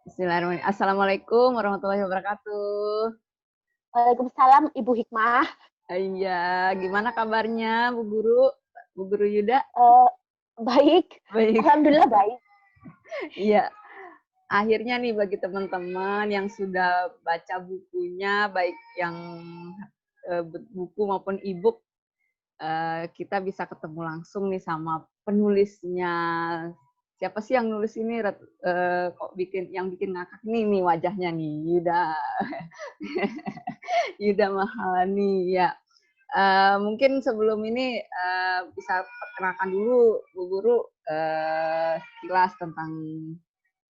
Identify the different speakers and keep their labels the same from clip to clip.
Speaker 1: Bismillahirrahmanirrahim. Assalamualaikum warahmatullahi wabarakatuh.
Speaker 2: Waalaikumsalam Ibu Hikmah.
Speaker 1: Iya, gimana kabarnya Bu Guru? Bu Guru Yuda?
Speaker 2: Eee, Baik,
Speaker 1: Baik.
Speaker 2: alhamdulillah baik.
Speaker 1: Iya, akhirnya nih bagi teman-teman yang sudah baca bukunya, baik yang buku maupun e-book, kita bisa ketemu langsung nih sama penulisnya. Siapa sih yang nulis ini? Kok yang bikin ngakak nih wajahnya nih, Yuda. Yuda Maharani, ya. Mungkin sebelum ini bisa perkenalkan dulu Bu Guru sekilas tentang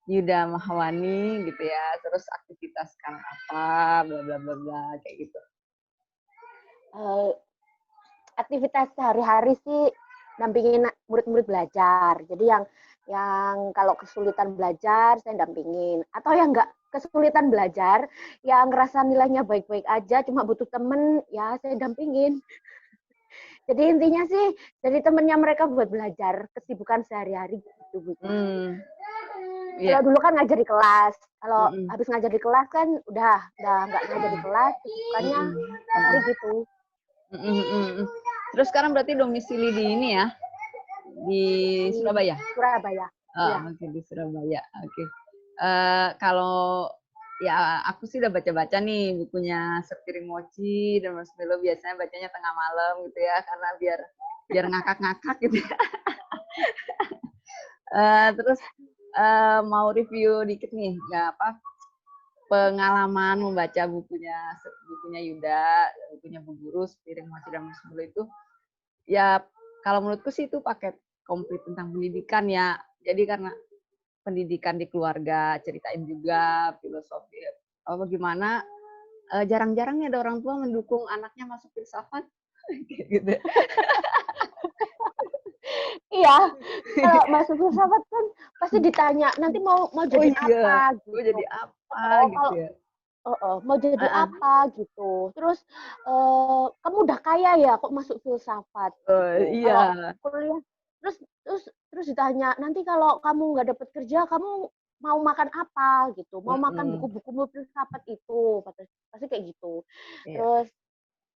Speaker 1: Yuda Mahawani gitu ya, terus aktivitas sekarang apa, bla bla bla bla kayak gitu.
Speaker 2: Eee, Aktivitas sehari-hari sih dampingin murid-murid belajar. Jadi yang kalau kesulitan belajar saya dampingin, atau yang nggak kesulitan belajar, yang ngerasa nilainya baik-baik aja cuma butuh temen, ya saya dampingin. Jadi intinya sih jadi temennya mereka buat belajar, kesibukan sehari-hari gitu, Bu.
Speaker 1: Iya.
Speaker 2: Kalau dulu kan ngajar di kelas, kalau
Speaker 1: Mm-mm.
Speaker 2: habis ngajar di kelas kan udah nggak ngajar di kelas, kesibukannya
Speaker 1: Mm-mm.
Speaker 2: sehari gitu.
Speaker 1: Mm-mm. Terus sekarang berarti domisili di ini ya, di
Speaker 2: Di
Speaker 1: Surabaya?
Speaker 2: Surabaya. Iya.
Speaker 1: Masih di Surabaya. Oke. Kalau ya aku sih udah baca-baca nih bukunya Sepiring Mochi dan Marshmallow, biasanya bacanya tengah malam gitu ya, karena biar ngakak-ngakak gitu. Terus mau review dikit nih, nggak apa, pengalaman membaca bukunya Yuda, bukunya Bu Guru Sepiring Mochi dan Marshmallow itu, ya kalau menurutku sih itu paket komplit tentang pendidikan ya. Jadi karena pendidikan di keluarga, ceritain juga filosofi bagaimana jarang-jarang nih ada orang tua mendukung anaknya masuk filsafat gitu.
Speaker 2: Iya, kalau masuk filsafat kan pasti ditanya, nanti mau
Speaker 1: Oh
Speaker 2: jadi
Speaker 1: iya,
Speaker 2: apa
Speaker 1: gue
Speaker 2: gitu.
Speaker 1: jadi apa
Speaker 2: Oh,
Speaker 1: gitu
Speaker 2: kalau
Speaker 1: ya.
Speaker 2: mau jadi apa gitu. Terus kamu udah kaya ya kok masuk filsafat gitu. Kalau
Speaker 1: Iya.
Speaker 2: kuliah terus terus terus ditanya, nanti kalau kamu nggak dapet kerja, kamu mau makan apa gitu. Mau makan
Speaker 1: Mm-mm.
Speaker 2: buku-buku filsafat itu, pasti kayak gitu.
Speaker 1: Iya.
Speaker 2: Terus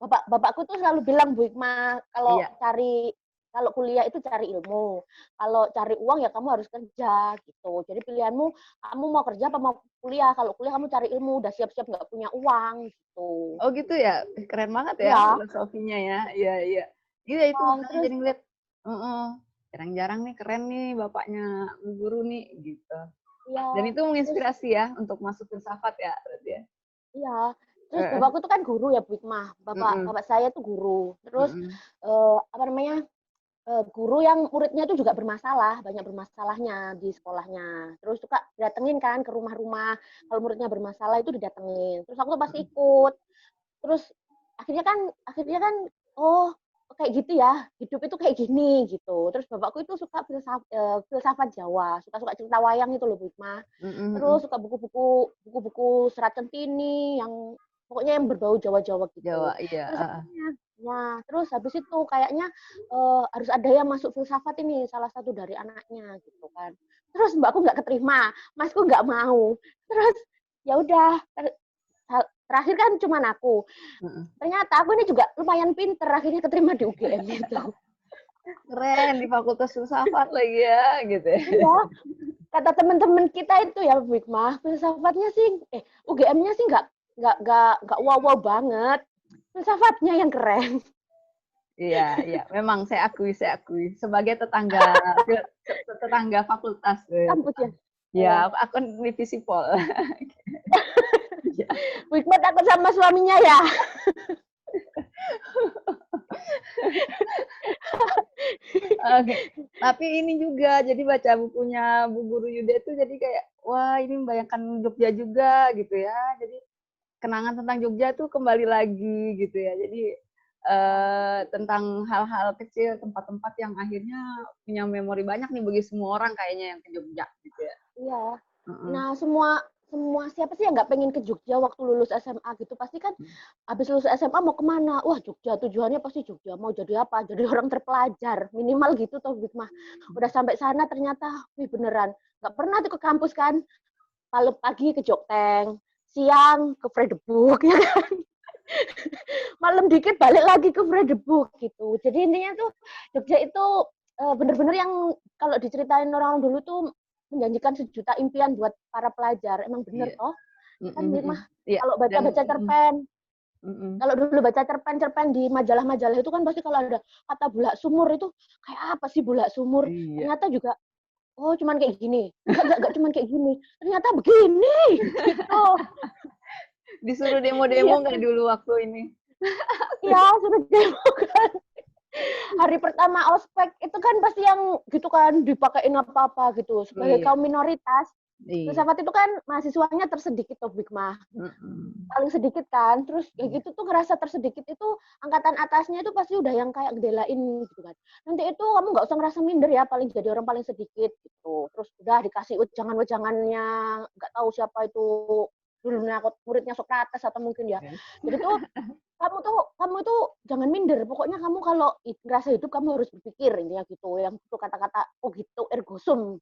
Speaker 2: bapakku tuh selalu bilang, Bu Hikmah,
Speaker 1: Iya.
Speaker 2: kalau kuliah itu cari ilmu, kalau cari uang ya kamu harus kerja gitu. Jadi pilihanmu, kamu mau kerja apa mau kuliah. Kalau kuliah kamu cari ilmu, udah siap-siap nggak punya uang gitu.
Speaker 1: Oh gitu ya, keren banget ya
Speaker 2: Iya.
Speaker 1: filosofinya ya. Iya iya. Iya itu makanya
Speaker 2: Terus
Speaker 1: jadi ngeliat, jarang-jarang nih keren nih bapaknya Bu Guru nih gitu.
Speaker 2: ya
Speaker 1: Dan itu
Speaker 2: terus
Speaker 1: menginspirasi ya untuk masuk filsafat ya berarti ya.
Speaker 2: iya. Terus
Speaker 1: Heeh.
Speaker 2: bapakku tuh kan guru ya, Bu Hikmah. Bapak
Speaker 1: Mm-mm.
Speaker 2: bapak saya tuh guru. Terus
Speaker 1: Mm-mm.
Speaker 2: apa namanya? Guru yang muridnya itu juga bermasalah, banyak bermasalahnya di sekolahnya. Terus suka datengin kan ke rumah-rumah, kalau muridnya bermasalah itu didatengin. Terus aku tuh pasti ikut. Terus akhirnya kan oh kayak gitu ya, hidup itu kayak gini gitu. Terus bapakku itu suka filsafat Jawa, suka cerita wayang itu loh Bu Hikmah.
Speaker 1: Mm-mm.
Speaker 2: Terus suka buku-buku Serat Centini yang pokoknya yang berbau Jawa-Jawa
Speaker 1: Jawa
Speaker 2: gitu.
Speaker 1: iya.
Speaker 2: Terus terus habis itu kayaknya harus ada yang masuk filsafat ini, salah satu dari anaknya gitu kan. Terus mbakku nggak keterima, masku nggak mau. Terus ya udah, terakhir kan cuma aku.
Speaker 1: Mm-mm.
Speaker 2: Ternyata aku ini juga lumayan pinter, akhirnya keterima di UGM itu.
Speaker 1: Keren di Fakultas Filsafat lagi ya gitu ya.
Speaker 2: Iya, kata teman-teman kita itu ya Bu Hikmah, filsafatnya sih, UGM-nya sih nggak wow-wow banget. Filsafatnya yang keren.
Speaker 1: Iya iya, memang saya akui sebagai tetangga fakultas
Speaker 2: Kampus ya.
Speaker 1: ya,
Speaker 2: Ya.
Speaker 1: aku divisi Pol.
Speaker 2: Bu Hikmah takut sama suaminya ya.
Speaker 1: Oke. Tapi ini juga, jadi baca bukunya Bu Guru Yuda itu jadi kayak, wah ini membayangkan Jogja juga gitu ya. Jadi kenangan tentang Jogja tuh kembali lagi gitu ya. Jadi tentang hal-hal kecil, tempat-tempat yang akhirnya punya memori banyak nih bagi semua orang kayaknya yang ke Jogja gitu ya.
Speaker 2: Iya.
Speaker 1: Uh-uh.
Speaker 2: Nah, semua semua siapa sih yang nggak pengen ke Jogja waktu lulus SMA gitu? Pasti kan habis lulus SMA mau kemana? Wah, Jogja, tujuannya pasti Jogja. Mau jadi apa? Jadi orang terpelajar. Minimal gitu toh, Hikmah. Udah sampai sana ternyata, wih beneran. Nggak pernah tuh ke kampus kan. malam pagi ke Jokteng, siang ke Fredebook, ya kan? Malam dikit balik lagi ke Fredebook gitu. Jadi intinya tuh Jogja itu bener-bener yang kalau diceritain orang dulu tuh menjanjikan sejuta impian buat para pelajar. Emang bener
Speaker 1: Iya.
Speaker 2: toh? Kan
Speaker 1: Mm-mm.
Speaker 2: mah
Speaker 1: Iya.
Speaker 2: kalau
Speaker 1: Dan
Speaker 2: baca-baca cerpen,
Speaker 1: mm-mm.
Speaker 2: kalau dulu baca cerpen-cerpen di majalah-majalah itu kan pasti kalau ada kata bulak sumur itu kayak apa sih bulak sumur?
Speaker 1: Iya.
Speaker 2: Ternyata juga oh cuman kayak gini. Enggak cuman kayak gini. Ternyata begini gitu.
Speaker 1: Disuruh
Speaker 2: Iya,
Speaker 1: demo-demo nggak dulu waktu ini?
Speaker 2: iya sudah demo kan. Hari pertama ospek itu kan pasti yang gitu kan dipakein apa-apa gitu. Sebagai
Speaker 1: Iya.
Speaker 2: kaum minoritas,
Speaker 1: Iya.
Speaker 2: filsafat itu kan mahasiswanya tersedikit tuh Bigma.
Speaker 1: Mm-mm.
Speaker 2: Paling sedikit kan. Terus kayak
Speaker 1: Iya.
Speaker 2: gitu tuh ngerasa tersedikit itu angkatan atasnya itu pasti udah yang kayak gedelain gitu kan. Nanti itu kamu nggak usah ngerasa minder ya paling jadi orang paling sedikit gitu. Terus udah dikasih ujangan-ujangannya, nggak tahu siapa itu dulunya muridnya Sokrates atau mungkin ya.
Speaker 1: Yes.
Speaker 2: Jadi tuh kamu tuh jangan minder. Pokoknya kamu kalau ngerasa hidup kamu harus berpikir intinya gitu. Yang itu kata-kata oh gitu ergo sum.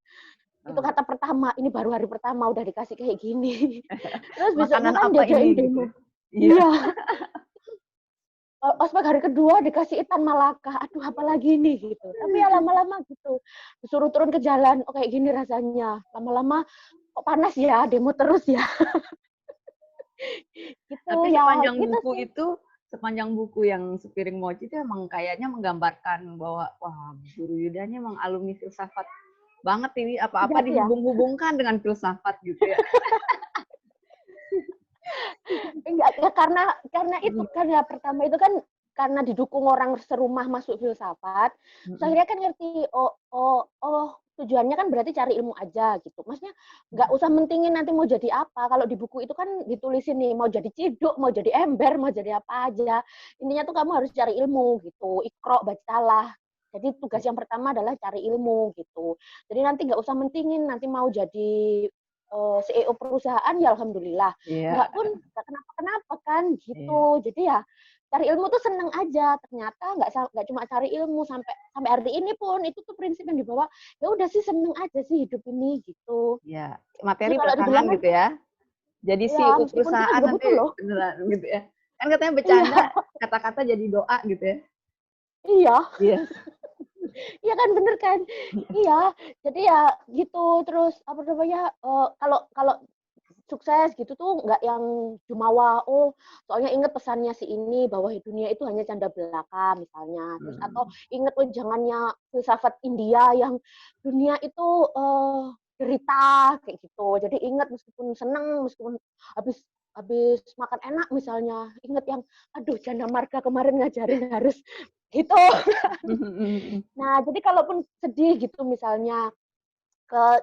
Speaker 2: Itu
Speaker 1: Oh.
Speaker 2: kata pertama, ini baru hari pertama udah dikasih kayak gini. Terus besoknya
Speaker 1: Makanan
Speaker 2: kan
Speaker 1: apa
Speaker 2: diadain
Speaker 1: ini gitu ya?
Speaker 2: demo.
Speaker 1: Iya.
Speaker 2: Iya, ospek hari kedua dikasih ikan Malaka. Aduh, apalagi nih gitu. Tapi ya lama-lama gitu. Disuruh turun ke jalan, oh kayak gini rasanya. Lama-lama kok panas ya, demo terus ya. Gitu
Speaker 1: Tapi
Speaker 2: ya, gitu sih.
Speaker 1: sepanjang buku yang Sepiring Mochi itu emang kayaknya menggambarkan bahwa wah Guru Yuda ini emang alumni filsafat banget ini, apa-apa
Speaker 2: Sejati ya.
Speaker 1: dihubung-hubungkan dengan filsafat gitu ya.
Speaker 2: Enggak, ya karena itu karena pertama itu kan karena didukung orang serumah masuk filsafat, terus
Speaker 1: Mm-mm.
Speaker 2: akhirnya kan ngerti oh tujuannya kan berarti cari ilmu aja gitu. Maksudnya nggak usah mentingin nanti mau jadi apa. Kalau di buku itu kan ditulisin nih mau jadi ciduk, mau jadi ember, mau jadi apa aja. Intinya tuh kamu harus cari ilmu gitu. Iqra bacalah. Jadi tugas yang pertama adalah cari ilmu gitu. Jadi nanti nggak usah mentingin nanti mau jadi CEO perusahaan ya alhamdulillah.
Speaker 1: Iya,
Speaker 2: Nggak pun nggak kenapa-kenapa kan
Speaker 1: iya.
Speaker 2: gitu. Jadi ya cari ilmu tuh seneng aja. Ternyata nggak cuma cari ilmu sampai sampai hari ini pun itu tuh prinsip yang dibawa. Ya udah sih seneng aja sih hidup ini gitu.
Speaker 1: Iya,
Speaker 2: Jadi
Speaker 1: materi
Speaker 2: kalau
Speaker 1: belakangan
Speaker 2: dibilang kan
Speaker 1: gitu ya. Jadi
Speaker 2: ya
Speaker 1: CEO
Speaker 2: meskipun kita
Speaker 1: perusahaan
Speaker 2: juga
Speaker 1: nanti
Speaker 2: butuh loh.
Speaker 1: beneran gitu ya. Kan katanya
Speaker 2: Iya,
Speaker 1: bercanda, kata-kata jadi doa gitu ya.
Speaker 2: iya,
Speaker 1: Iya.
Speaker 2: iya kan bener kan. Iya, jadi ya gitu terus apa namanya kalau kalau sukses gitu tuh nggak yang jumawa oh soalnya inget pesannya si ini bahwa dunia itu hanya canda belaka misalnya terus atau
Speaker 1: Hmm.
Speaker 2: inget wejangannya filsafat India yang dunia itu derita kayak gitu jadi inget meskipun seneng meskipun habis habis makan enak misalnya inget yang aduh Jana Marga kemarin ngajarin harus gitu. Nah jadi kalaupun sedih gitu misalnya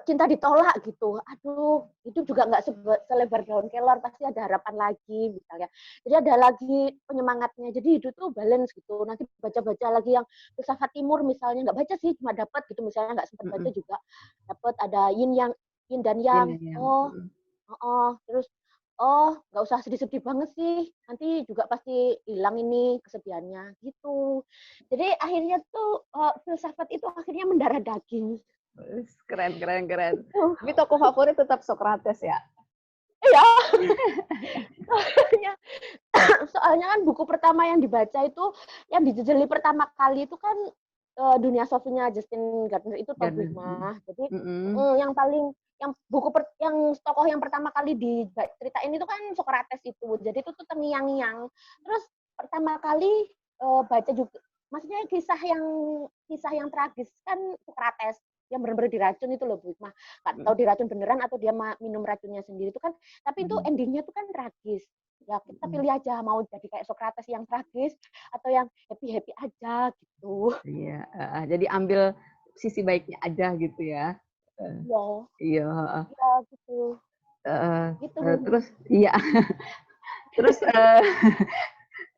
Speaker 2: cinta ditolak gitu. Aduh, hidup juga nggak selebar daun kelor, pasti ada harapan lagi misalnya. Jadi ada lagi penyemangatnya. Jadi hidup tuh balance gitu. Nanti baca-baca lagi yang filsafat timur misalnya, nggak baca sih, cuma dapat gitu misalnya nggak sempat baca juga. Dapat ada yin dan yang.
Speaker 1: Ini yang
Speaker 2: Oh, terus oh nggak usah sedih-sedih banget sih. Nanti juga pasti hilang ini kesedihannya gitu. Jadi akhirnya tuh filsafat itu akhirnya mendarah daging.
Speaker 1: keren, keren, keren.
Speaker 2: Gitu.
Speaker 1: Tapi tokoh favorit tetap Socrates ya.
Speaker 2: Iya, soalnya, soalnya kan buku pertama yang dibaca itu, yang dijejeli pertama kali itu kan Dunia Sofinya Justin Gardner itu toh
Speaker 1: Dan
Speaker 2: Mah. Jadi
Speaker 1: mm-mm.
Speaker 2: yang paling yang yang tokoh yang pertama kali diceritain itu kan Socrates itu. Jadi itu tuh terngiang-ngiang. Terus pertama kali baca juga, maksudnya kisah yang tragis kan Socrates yang benar-benar diracun itu loh Bu Hikmah. Nggak tahu diracun beneran atau dia minum racunnya sendiri itu kan. Tapi itu endingnya tuh kan tragis. Ya kita pilih aja mau jadi kayak Socrates yang tragis atau yang happy-happy aja gitu.
Speaker 1: Iya, jadi ambil sisi baiknya aja gitu ya.
Speaker 2: Iya,
Speaker 1: Iya,
Speaker 2: iya gitu.
Speaker 1: heeh,
Speaker 2: Gitu Bu.
Speaker 1: terus iya, terus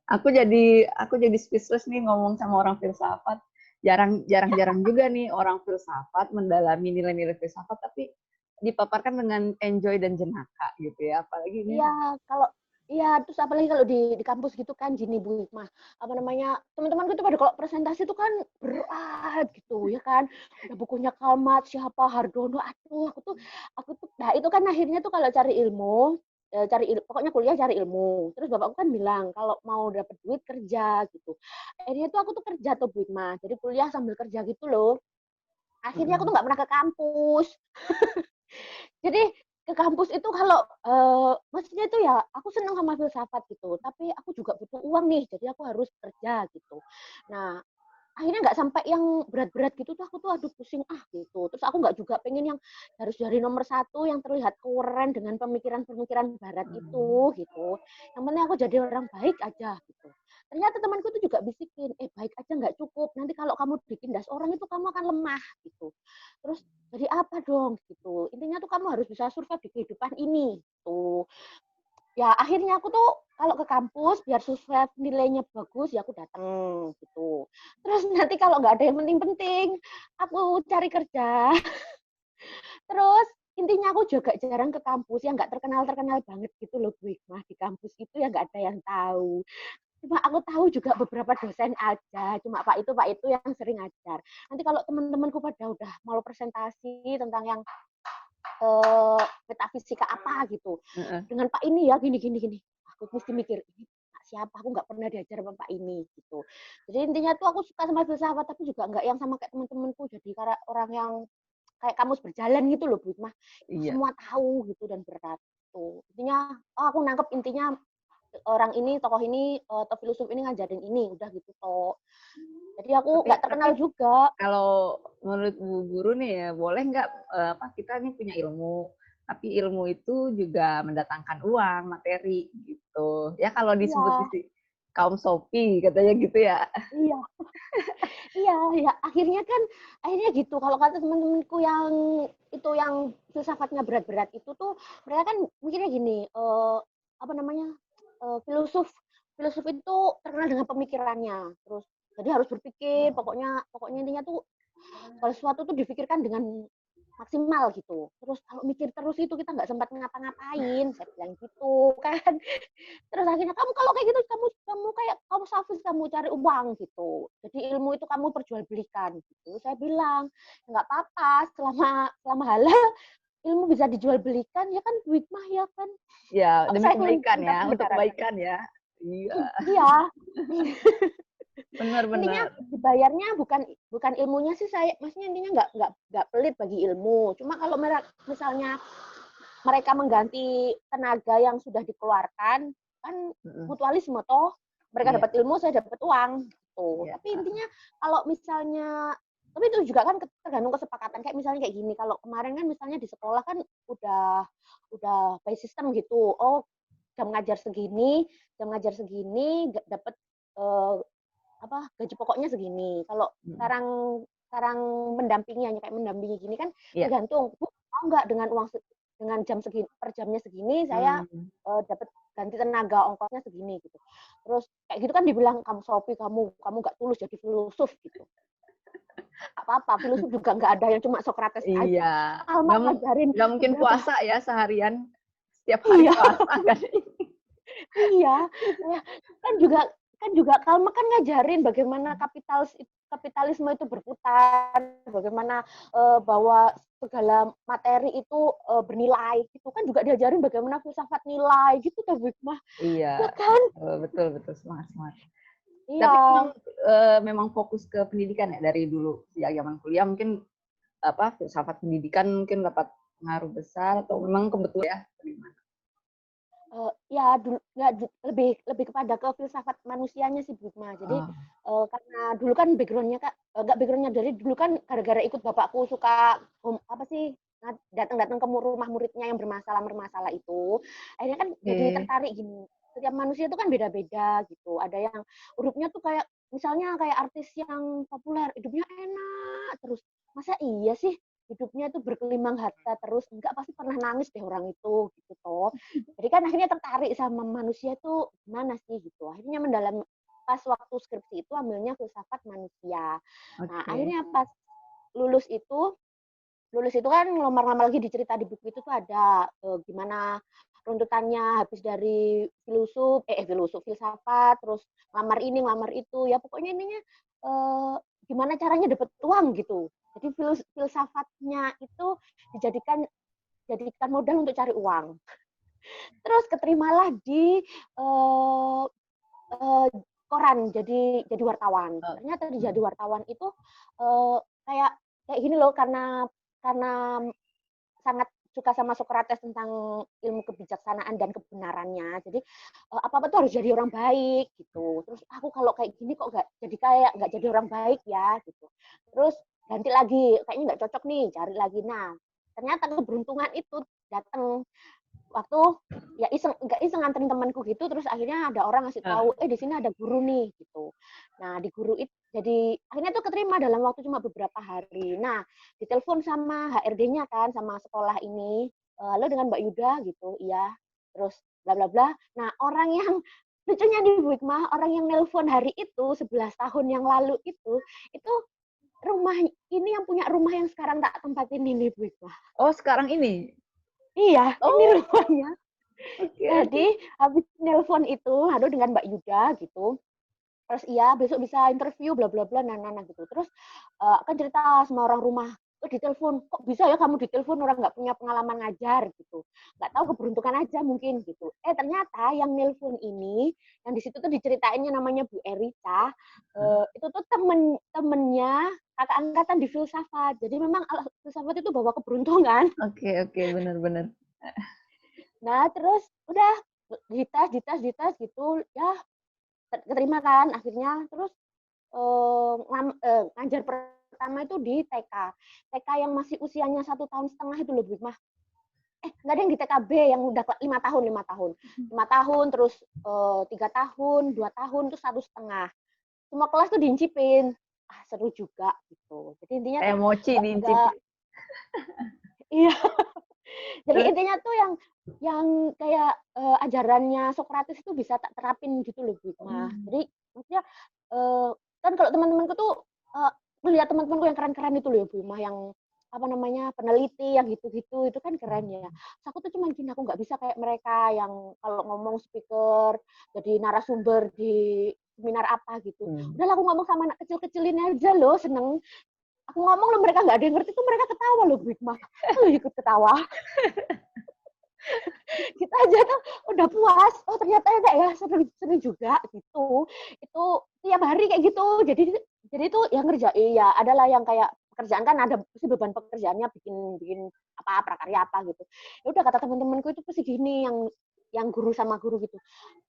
Speaker 1: aku jadi speechless nih ngomong sama orang filsafat. Jarang-jarang juga nih orang filsafat mendalami nilai-nilai filsafat tapi dipaparkan dengan enjoy dan jenaka gitu ya. Apalagi ini
Speaker 2: Iya, kalau Iya, terus apalagi kalau di kampus gitu kan gini Bu Hikmah, apa namanya, teman-temanku itu pada kalau presentasi itu kan berat gitu ya kan, ada bukunya Karl Marx, siapa, Hardono, aduh aku tuh nah itu kan akhirnya tuh kalau cari ilmu, pokoknya kuliah cari ilmu. Terus bapakku kan bilang kalau mau dapet duit kerja gitu. Akhirnya tuh aku tuh kerja tuh Bu Hikmah, jadi kuliah sambil kerja gitu loh. Akhirnya aku tuh
Speaker 1: Mm-mm.
Speaker 2: nggak pernah ke kampus. Jadi ke kampus itu kalau, maksudnya itu ya aku senang sama filsafat gitu, tapi aku juga butuh uang nih, jadi aku harus kerja gitu. Nah, akhirnya nggak sampai yang berat-berat gitu tuh aku tuh aduh pusing ah gitu. Terus aku nggak juga pengen yang harus dari nomor satu yang terlihat keren dengan pemikiran-pemikiran barat
Speaker 1: Mm.
Speaker 2: itu gitu. Yang penting aku jadi orang baik aja gitu. Ternyata temanku tuh juga bisikin, baik aja nggak cukup. Nanti kalau kamu ditindas orang itu kamu akan lemah gitu. Terus jadi apa dong gitu. Intinya tuh kamu harus bisa survive di kehidupan ini tuh. Ya akhirnya aku tuh kalau ke kampus biar survive nilainya bagus ya aku datang gitu. Terus nanti kalau nggak ada yang penting-penting, aku cari kerja. Terus intinya aku juga jarang ke kampus yang nggak terkenal-terkenal banget gitu loh Bu Hikmah. Di kampus itu ya nggak ada yang tahu. Cuma aku tahu juga beberapa dosen aja. Cuma Pak itu yang sering ngajar. Nanti kalau teman-temanku pada udah mau presentasi tentang yang metafisika apa gitu.
Speaker 1: Heeh.
Speaker 2: Dengan Pak ini ya gini gini gini. Aku mesti mikir ini Pak siapa? Aku nggak pernah diajar sama Pak ini gitu. Jadi intinya tuh aku suka sama filsafat tapi juga nggak yang sama kayak teman-temanku jadi karena orang yang kayak kamus berjalan gitu loh Bu Hikmah.
Speaker 1: Iya.
Speaker 2: Semua tahu gitu dan berat tuh. Intinya oh aku nangkep intinya orang ini tokoh ini atau filsuf ini ngajarin ini udah gitu toh. Jadi aku
Speaker 1: Tapi
Speaker 2: nggak terkenal juga.
Speaker 1: kalau menurut Bu Guru nih ya, boleh nggak, apa, kita nih punya ilmu, tapi ilmu itu juga mendatangkan uang, materi, gitu. Ya kalau disebut
Speaker 2: Iya,
Speaker 1: kaum Shopee katanya gitu ya?
Speaker 2: iya. Iya, ya akhirnya gitu. Kalau kata teman-temanku yang itu yang filsafatnya berat-berat itu tuh mereka kan mikirnya gini, apa namanya, filosof filosof itu terkenal dengan pemikirannya, terus jadi harus berpikir, pokoknya pokoknya intinya tuh kalau sesuatu tuh difikirkan dengan maksimal gitu. Terus kalau mikir terus itu kita nggak sempat ngapa-ngapain, saya bilang gitu kan. Terus akhirnya kamu kalau kayak gitu kamu kamu kayak kamu selfish kamu cari uang gitu. Jadi ilmu itu kamu perjualbelikan gitu. Saya bilang nggak apa-apa selama selama halal ilmu bisa dijual belikan ya kan duit mah ya kan.
Speaker 1: Ya,
Speaker 2: Kok
Speaker 1: demi
Speaker 2: saya
Speaker 1: kebaikan
Speaker 2: minta
Speaker 1: ya, untuk
Speaker 2: pembenaran.
Speaker 1: kebaikan ya. Iya,
Speaker 2: Iya.
Speaker 1: benar
Speaker 2: Intinya
Speaker 1: benar.
Speaker 2: dibayarnya bukan bukan ilmunya sih saya maksudnya intinya nggak pelit bagi ilmu. Cuma kalau misalnya mereka mengganti tenaga yang sudah dikeluarkan kan
Speaker 1: Mhm,
Speaker 2: mutualisme toh mereka
Speaker 1: iya
Speaker 2: dapat ilmu saya dapat uang gitu
Speaker 1: iya,
Speaker 2: tapi intinya kalau misalnya tapi itu juga kan tergantung kesepakatan kayak misalnya kayak gini kalau kemarin kan misalnya di sekolah kan udah by system gitu oh jam ngajar segini dapat eh, apa gaji pokoknya segini kalau
Speaker 1: mhm,
Speaker 2: sekarang sekarang mendampingi hanya kayak mendampingi gini kan
Speaker 1: iya,
Speaker 2: tergantung Bu mau nggak dengan dengan jam segini per jamnya segini saya
Speaker 1: mmm,
Speaker 2: dapat ganti tenaga ongkosnya segini gitu terus kayak gitu kan dibilang kamu Sophie kamu nggak tulus jadi filosof gitu apa filosof juga nggak ada yang cuma Socrates
Speaker 1: iya,
Speaker 2: aja Alma ngajarin
Speaker 1: nggak mungkin
Speaker 2: beberapa
Speaker 1: puasa ya seharian, setiap hari
Speaker 2: iya
Speaker 1: puasa kan.
Speaker 2: iya, ya, kan juga Kalma kan ngajarin bagaimana kapitalisme itu berputar, bagaimana bahwa segala materi itu bernilai, itu kan juga diajarin bagaimana filsafat nilai gitu tuh Hikmah,
Speaker 1: Iya,
Speaker 2: ya kan?
Speaker 1: betul betul, semangat semangat.
Speaker 2: Iya,
Speaker 1: Tapi memang fokus ke pendidikan ya dari dulu, sejak zaman kuliah mungkin, apa, filsafat pendidikan mungkin dapat pengaruh besar atau memang kebetulan ya, gimana?
Speaker 2: Ya dulu ya lebih lebih kepada ke filsafat manusianya sih Bu Hikmah. Jadi
Speaker 1: Oh,
Speaker 2: karena dulu kan backgroundnya Kak, nggak backgroundnya dari dulu kan gara-gara ikut bapakku suka apa sih datang-datang ke rumah muridnya yang bermasalah-bermasalah itu, akhirnya kan jadi
Speaker 1: oke.
Speaker 2: tertarik gini. Setiap manusia itu kan beda-beda gitu. Ada yang hidupnya tuh kayak misalnya kayak artis yang populer, hidupnya enak terus. Masa iya sih hidupnya itu berkelimang harta terus? Enggak, pasti pernah nangis deh orang itu gitu toh. Jadi kan akhirnya tertarik sama manusia itu gimana sih gitu. Akhirnya mendalam pas waktu skripsi itu ambilnya filsafat manusia. Nah,
Speaker 1: Oke.
Speaker 2: akhirnya pas lulus itu lulus itu kan ngelamar-ngelamar lagi di cerita di buku itu tuh ada gimana runtutannya habis dari filsafat, terus ngelamar ini, ngelamar itu, ya pokoknya intinya gimana caranya dapat uang gitu. Jadi filsafatnya itu jadikan modal untuk cari uang. Terus keterimalah di koran jadi wartawan. Ternyata jadi wartawan itu kayak gini loh, karena sangat suka sama Socrates tentang ilmu kebijaksanaan dan kebenarannya. Jadi apa-apa tuh harus jadi orang baik gitu. Terus aku kalau kayak gini kok nggak jadi orang baik ya gitu. Terus ganti lagi, kayaknya nggak cocok nih, cari lagi. Nah, ternyata keberuntungan itu datang waktu ya nggak iseng nganterin temanku gitu, terus akhirnya ada orang ngasih tahu di sini ada guru nih gitu. Nah di guru itu jadi akhirnya tuh keterima dalam waktu cuma beberapa hari. Nah ditelepon sama HRD-nya kan, sama sekolah ini, halo dengan Mbak Yuda gitu, iya, terus bla bla bla. Nah orang yang lucunya di Bu Hikmah, orang yang nelpon hari itu 11 tahun yang lalu itu rumah ini yang punya rumah yang sekarang tak tempatin ini Bu Hikmah.
Speaker 1: Oh sekarang ini?
Speaker 2: Iya, ini rumahnya.
Speaker 1: Okay.
Speaker 2: Jadi habis nelpon itu, halo dengan Mbak Yuda gitu. Terus iya besok bisa interview bla bla bla nana gitu. Terus kan cerita sama orang rumah, ditelepon, kok bisa ya kamu ditelepon orang nggak punya pengalaman ngajar gitu. Nggak tahu, keberuntungan aja mungkin gitu. Ternyata yang nelpon ini, yang di situ tuh diceritainnya namanya Bu Erika, itu tuh temennya kakak angkatan di filsafat. Jadi memang filsafat itu bawa keberuntungan.
Speaker 1: Oke, benar-benar.
Speaker 2: Nah, terus udah dites gitu, ya keterima kan akhirnya. Terus ngajar pertama itu di TK yang masih usianya 1,5 tahun itu loh Bu Hikmah. Nggak ada yang di TKB yang udah 5 tahun, terus 3 tahun, 2 tahun, terus 1,5. Semua kelas tuh diincipin. Seru juga gitu. Jadi intinya tuh
Speaker 1: emosi diincipin.
Speaker 2: Iya. Jadi intinya tuh yang kayak ajarannya Socrates itu bisa tak terapin gitu loh Bu Hikmah. Jadi maksudnya kan kalau teman-temanku tuh melihat teman-temanku yang keren-keren itu loh Bu Hikmah, yang apa namanya, peneliti yang gitu-gitu, itu kan keren ya. Terus aku tuh cuma gini, aku nggak bisa kayak mereka yang kalau ngomong speaker jadi narasumber di seminar apa gitu. Udahlah aku ngomong sama anak kecil-kecilin aja loh, seneng. Aku ngomong loh, mereka nggak ada yang ngerti tuh, mereka ketawa loh Bu Hikmah. Aku ikut ketawa. Kita aja tuh udah puas, oh ternyata enak ya, seru juga gitu. Itu tiap hari kayak gitu. Jadi itu yang ngerjain ya adalah yang kayak pekerjaan, kan ada pasti beban pekerjaannya, bikin apa prakarya apa gitu. Ya udah kata teman-temanku itu pasti gini, yang guru sama guru gitu.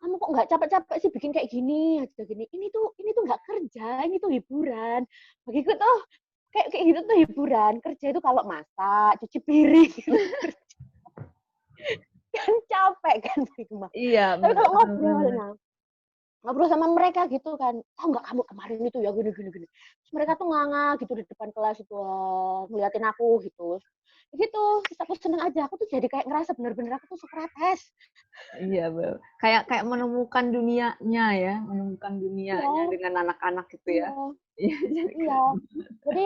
Speaker 2: Kamu kok nggak capek-capek sih bikin kayak gini, gini. Ini tuh nggak kerja, ini tuh hiburan. Bagiku tuh kayak gitu tuh hiburan. Kerja itu kalau masak, cuci piring gitu. Kan capek kan Hikmah.
Speaker 1: Iya.
Speaker 2: Tapi kalau ngobrol sama mereka gitu kan, tahu nggak kamu kemarin itu ya gini. Terus mereka tuh nganga gitu di depan kelas itu, ngeliatin aku gitu. Gitu, terus aku seneng aja. Aku tuh jadi kayak ngerasa bener-bener aku tuh Socrates.
Speaker 1: Iya, kayak menemukan dunianya ya, menemukan dunianya dengan anak-anak gitu ya.
Speaker 2: Iya. Jadi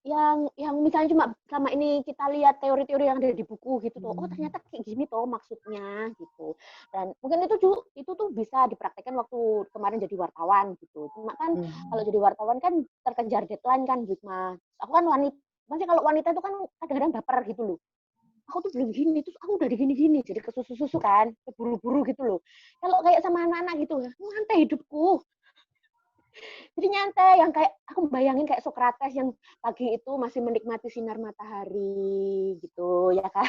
Speaker 2: yang misalnya cuma selama ini kita lihat teori-teori yang ada di buku gitu tuh, oh ternyata kayak gini tuh maksudnya gitu. Dan mungkin itu tuh bisa dipraktekkan waktu kemarin jadi wartawan gitu. Cuma kan kalau jadi wartawan kan terkejar deadline kan, Hikmah. Aku kan wanita, masih kalau wanita itu kan kadang-kadang baper gitu loh. Aku tuh belum gini, terus aku udah gini, jadi kesusu kan, keburu-buru gitu loh. Kalau kayak sama anak-anak gitu, nyantai hidupku. Jadi nyantai, yang kayak aku bayangin kayak Socrates yang pagi itu masih menikmati sinar matahari gitu ya kan.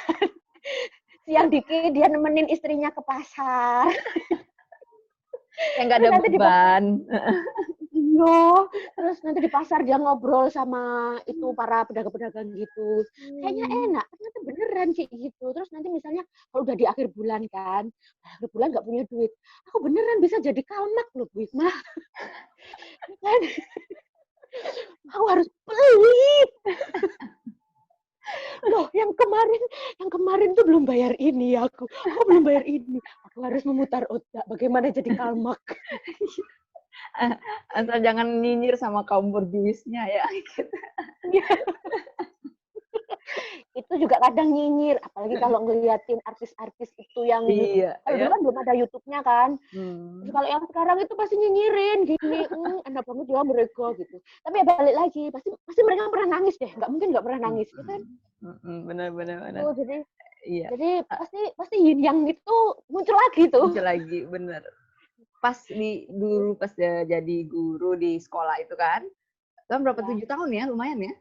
Speaker 2: Siang dikit dia nemenin istrinya ke pasar.
Speaker 1: Yang nggak ada beban.
Speaker 2: Iya, terus nanti di pasar dia ngobrol sama itu para pedagang-pedagang gitu. Kayaknya enak, ternyata beneran kayak gitu. Terus nanti misalnya kalau udah di akhir bulan kan, akhir bulan nggak punya duit, aku beneran bisa jadi kalmak loh Bu Hikmah. Kan? Aku harus pelit. Loh, yang kemarin tuh belum bayar ini aku belum bayar ini. Aku harus memutar otak bagaimana jadi kalmak.
Speaker 1: Asal jangan nyinyir sama kaum berduisnya ya. Gitu.
Speaker 2: Itu juga kadang nyinyir, apalagi kalau ngeliatin artis-artis itu yang
Speaker 1: Iya,
Speaker 2: kalau dulu
Speaker 1: ya.
Speaker 2: kan belum ada YouTube-nya kan. Terus
Speaker 1: Hmm.
Speaker 2: kalau yang sekarang itu pasti nyinyirin gini, enak banget ya mereka gitu. Tapi ya balik lagi, pasti mereka pernah nangis deh, nggak mungkin nggak pernah nangis, ya kan?
Speaker 1: Benar, benar, benar.
Speaker 2: Tuh, jadi
Speaker 1: Iya,
Speaker 2: jadi pasti yin yang itu muncul lagi tuh.
Speaker 1: muncul lagi, bener. Pas dulu pas jadi guru di sekolah itu kan berapa,
Speaker 2: Ya,
Speaker 1: 7 tahun ya, lumayan ya?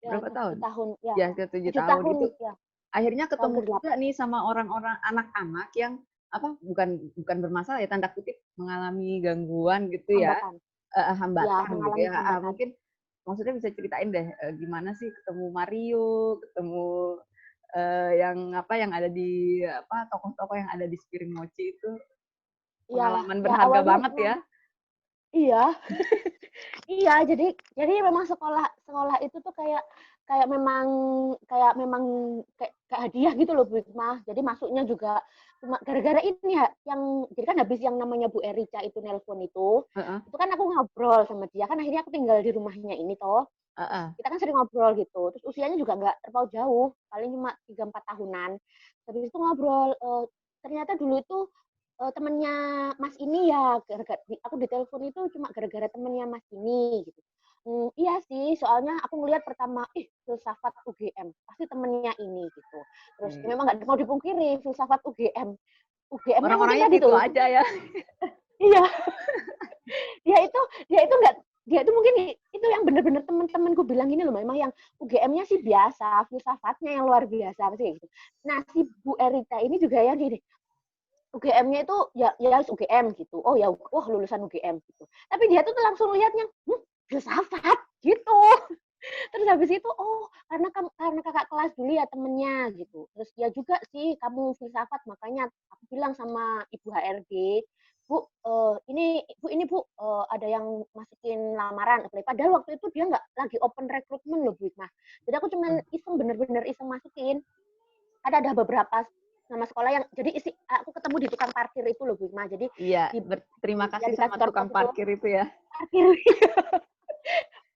Speaker 2: ya
Speaker 1: Berapa
Speaker 2: 7
Speaker 1: tahun?
Speaker 2: tahun, ya
Speaker 1: Ya, ke 7
Speaker 2: 7
Speaker 1: tahun
Speaker 2: tahun
Speaker 1: itu
Speaker 2: ya,
Speaker 1: akhirnya
Speaker 2: tahun
Speaker 1: ketemu
Speaker 2: ke-8
Speaker 1: juga nih sama orang-orang anak-anak yang apa, bukan bermasalah ya, tanda kutip, mengalami gangguan gitu ya,
Speaker 2: hambatan. Ya,
Speaker 1: hambatan gitu
Speaker 2: mengalami
Speaker 1: ya,
Speaker 2: hambatan.
Speaker 1: mungkin maksudnya bisa ceritain deh, gimana sih ketemu Mario, ketemu, yang apa, yang ada di apa, tokoh-tokoh yang ada di Spiring Mochi itu,
Speaker 2: Ya,
Speaker 1: pengalaman
Speaker 2: ya
Speaker 1: berharga
Speaker 2: awalnya
Speaker 1: banget ya.
Speaker 2: iya. Iya, jadi memang sekolah sekolah itu tuh kayak kayak memang kayak hadiah gitu loh Bu Hikmah. Jadi masuknya juga cuma gara-gara ini ya, yang jadi kan habis yang namanya Bu Erica itu nelpon
Speaker 1: Heeh,
Speaker 2: itu kan aku ngobrol sama dia, kan akhirnya aku tinggal di rumahnya ini toh.
Speaker 1: heeh,
Speaker 2: Kita kan sering ngobrol gitu, terus usianya juga nggak terlalu jauh, paling cuma 3-4 tahunan. Habis itu ngobrol, ternyata dulu itu temennya Mas ini ya, gara-gara aku ditelepon itu cuma gara-gara temennya Mas ini gitu. Iya sih, soalnya aku ngelihat pertama, ih filsafat UGM, pasti temennya ini gitu. Terus
Speaker 1: oke.
Speaker 2: memang nggak mau dipungkiri, filsafat UGM, UGM-nya mungkin
Speaker 1: Orang-orangnya
Speaker 2: tadi
Speaker 1: gitu
Speaker 2: tuh,
Speaker 1: aja ya.
Speaker 2: iya, dia itu dia itu nggak dia itu mungkin itu yang bener-bener temen-temenku bilang gini loh, memang yang UGM-nya sih biasa, filsafatnya yang luar biasa sih gitu. Nah si Bu Erita ini juga yang gini, UGM-nya itu ya UGM gitu. Oh ya, wah lulusan UGM gitu. Tapi dia tuh langsung lihatnya, filsafat gitu. Terus habis itu, oh karena kakak kelas dulu ya temennya gitu. Terus ya juga sih kamu filsafat, makanya aku bilang sama Ibu HRD, Bu, ada yang masukin lamaran. Padahal waktu itu dia nggak lagi open recruitment loh Bu Hikmah. Jadi aku cuma iseng, bener-bener iseng masukin. Ada beberapa nama sekolah yang jadi aku ketemu di tukang parkir itu loh Bu Hikmah. Jadi
Speaker 1: Iya, berterima
Speaker 2: yang
Speaker 1: kasih
Speaker 2: di
Speaker 1: sama
Speaker 2: kantor
Speaker 1: tukang
Speaker 2: pos itu
Speaker 1: parkir itu ya.
Speaker 2: parkir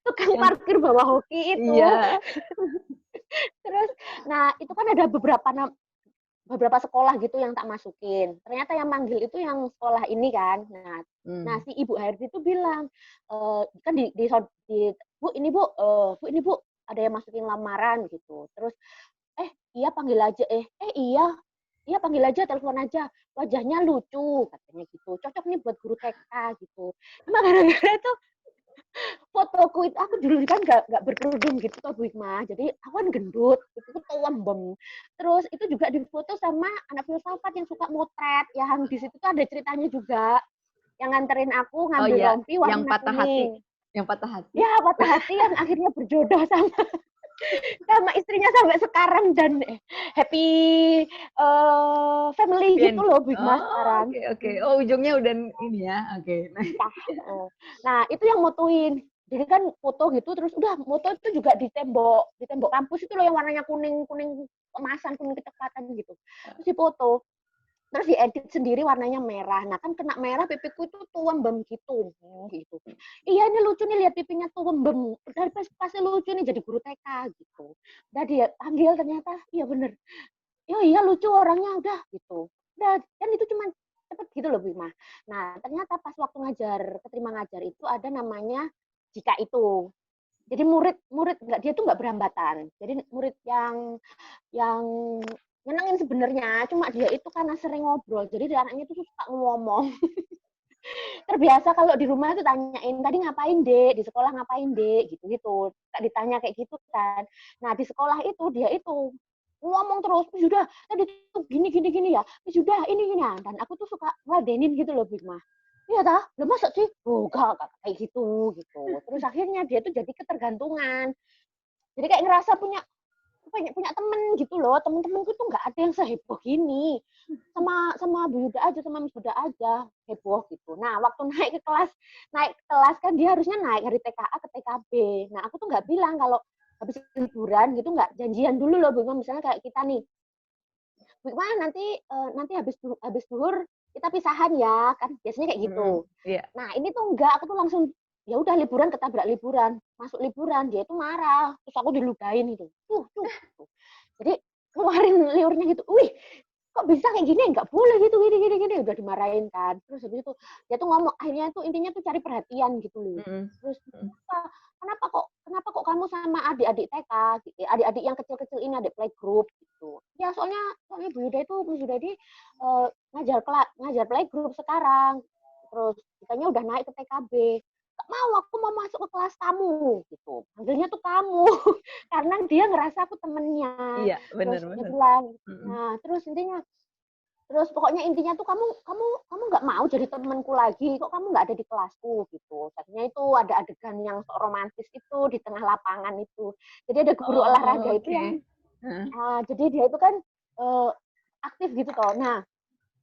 Speaker 2: tukang
Speaker 1: Yang
Speaker 2: parkir bawa hoki itu.
Speaker 1: iya,
Speaker 2: Terus, nah itu kan ada beberapa sekolah gitu yang tak masukin. Ternyata yang manggil itu yang sekolah ini kan. Nah
Speaker 1: mmm,
Speaker 2: si Ibu HRD itu bilang, kan Bu ini Bu, Bu ini Bu ada yang masukin lamaran gitu. Terus iya panggil aja, iya, iya panggil aja, telepon aja, wajahnya lucu katanya gitu, cocok nih buat guru TK gitu. Cuma gara-gara itu fotoku itu aku dulu kan nggak berkerudung gitu tuh Bu Hikmah, jadi aku kan gendut, itu tuh lembem. Terus itu juga difoto sama anak filsafat yang suka motret, yang di situ tuh ada ceritanya juga, yang nganterin aku
Speaker 1: oh
Speaker 2: ngambil
Speaker 1: iya,
Speaker 2: rompi
Speaker 1: yang
Speaker 2: warna
Speaker 1: patah hati
Speaker 2: kuning.
Speaker 1: yang patah hati.
Speaker 2: Ya patah hati yang akhirnya berjodoh sama sama istrinya sampai sekarang dan happy family
Speaker 1: Happy
Speaker 2: gitu
Speaker 1: ending.
Speaker 2: loh Bu Hikmah
Speaker 1: Oh,
Speaker 2: sekarang.
Speaker 1: oke, oke. Oh, ujungnya udah ini ya, oke. Nah,
Speaker 2: Nikah. Nah, itu yang mutuin. Jadi kan foto gitu terus udah foto itu juga di tembok kampus itu loh yang warnanya kuning kuning kemasan kuning kecoklatan gitu. Terus dipoto, terus diedit sendiri warnanya merah. Nah kan kena merah pipiku itu tuembem gitu, gitu. Iya ini lucu nih lihat pipinya tuembem. Dari pas lucu nih jadi guru TK gitu. Udah dia panggil ternyata, iya bener. Iya lucu orangnya udah gitu. Udah kan itu cuma cepet gitu loh Bu Ima. Nah ternyata pas waktu keterima ngajar itu ada namanya jika itu. Jadi murid nggak dia tuh nggak berhambatan. Jadi murid yang nyenengin sebenarnya. Cuma dia itu karena sering ngobrol. Jadi dia anaknya tuh suka ngomong. Terbiasa kalau di rumah tuh tanyain tadi ngapain dek, di sekolah ngapain dek, gitu-gitu. Ditanya kayak gitu kan. Nah di sekolah itu dia itu ngomong terus, sudah tadi tuh gini gini gini ya, sudah ini ya. Dan aku tuh suka ngeladenin gitu loh Bigma. Iya tah, lo masa sih? Oh gak kayak gitu gitu. Terus akhirnya dia tuh jadi ketergantungan. Jadi kayak ngerasa punya punya punya temen gitu loh, temen-temenku tuh nggak ada yang seheboh gini, sama sama Bu Yuda aja, sama Miss Yuda aja heboh gitu. Nah waktu naik kelas kan dia harusnya naik dari TKA ke TKB. Nah aku tuh nggak bilang kalau habis liburan gitu, nggak janjian dulu loh Bu, misalnya kayak kita nih, Bu nanti habis duhur kita pisahan ya kan, biasanya kayak
Speaker 1: mhm,
Speaker 2: gitu.
Speaker 1: iya.
Speaker 2: Nah ini tuh enggak, aku tuh langsung ya udah liburan ketabrak liburan, masuk liburan dia itu marah, terus aku diludahin itu, tuh. Jadi keluarin liurnya gitu, wih kok bisa kayak gini, nggak boleh gitu, gini, udah dimarahin kan. Terus habis itu dia tuh ngomong, akhirnya tuh intinya tuh cari perhatian gitu loh. Terus kenapa kok kamu sama adik-adik TK, adik-adik yang kecil-kecil ini, adik playgroup gitu. Ya soalnya Bu Yuda ini ngajar playgroup sekarang. Terus kitanya udah naik ke TKB. Gak mau, aku mau masuk ke kelas kamu gitu. Panggilnya tuh kamu karena dia ngerasa aku temennya.
Speaker 1: Iya,
Speaker 2: Terus dia
Speaker 1: benar-benar.
Speaker 2: bilang, nah terus pokoknya intinya tuh kamu nggak mau jadi temanku lagi, kok kamu nggak ada di kelasku gitu. Akhirnya itu ada adegan yang romantis itu di tengah lapangan itu. Jadi ada guru olahraga
Speaker 1: Oh,
Speaker 2: itu yang
Speaker 1: oke.
Speaker 2: jadi dia itu kan aktif gitu toh. Nah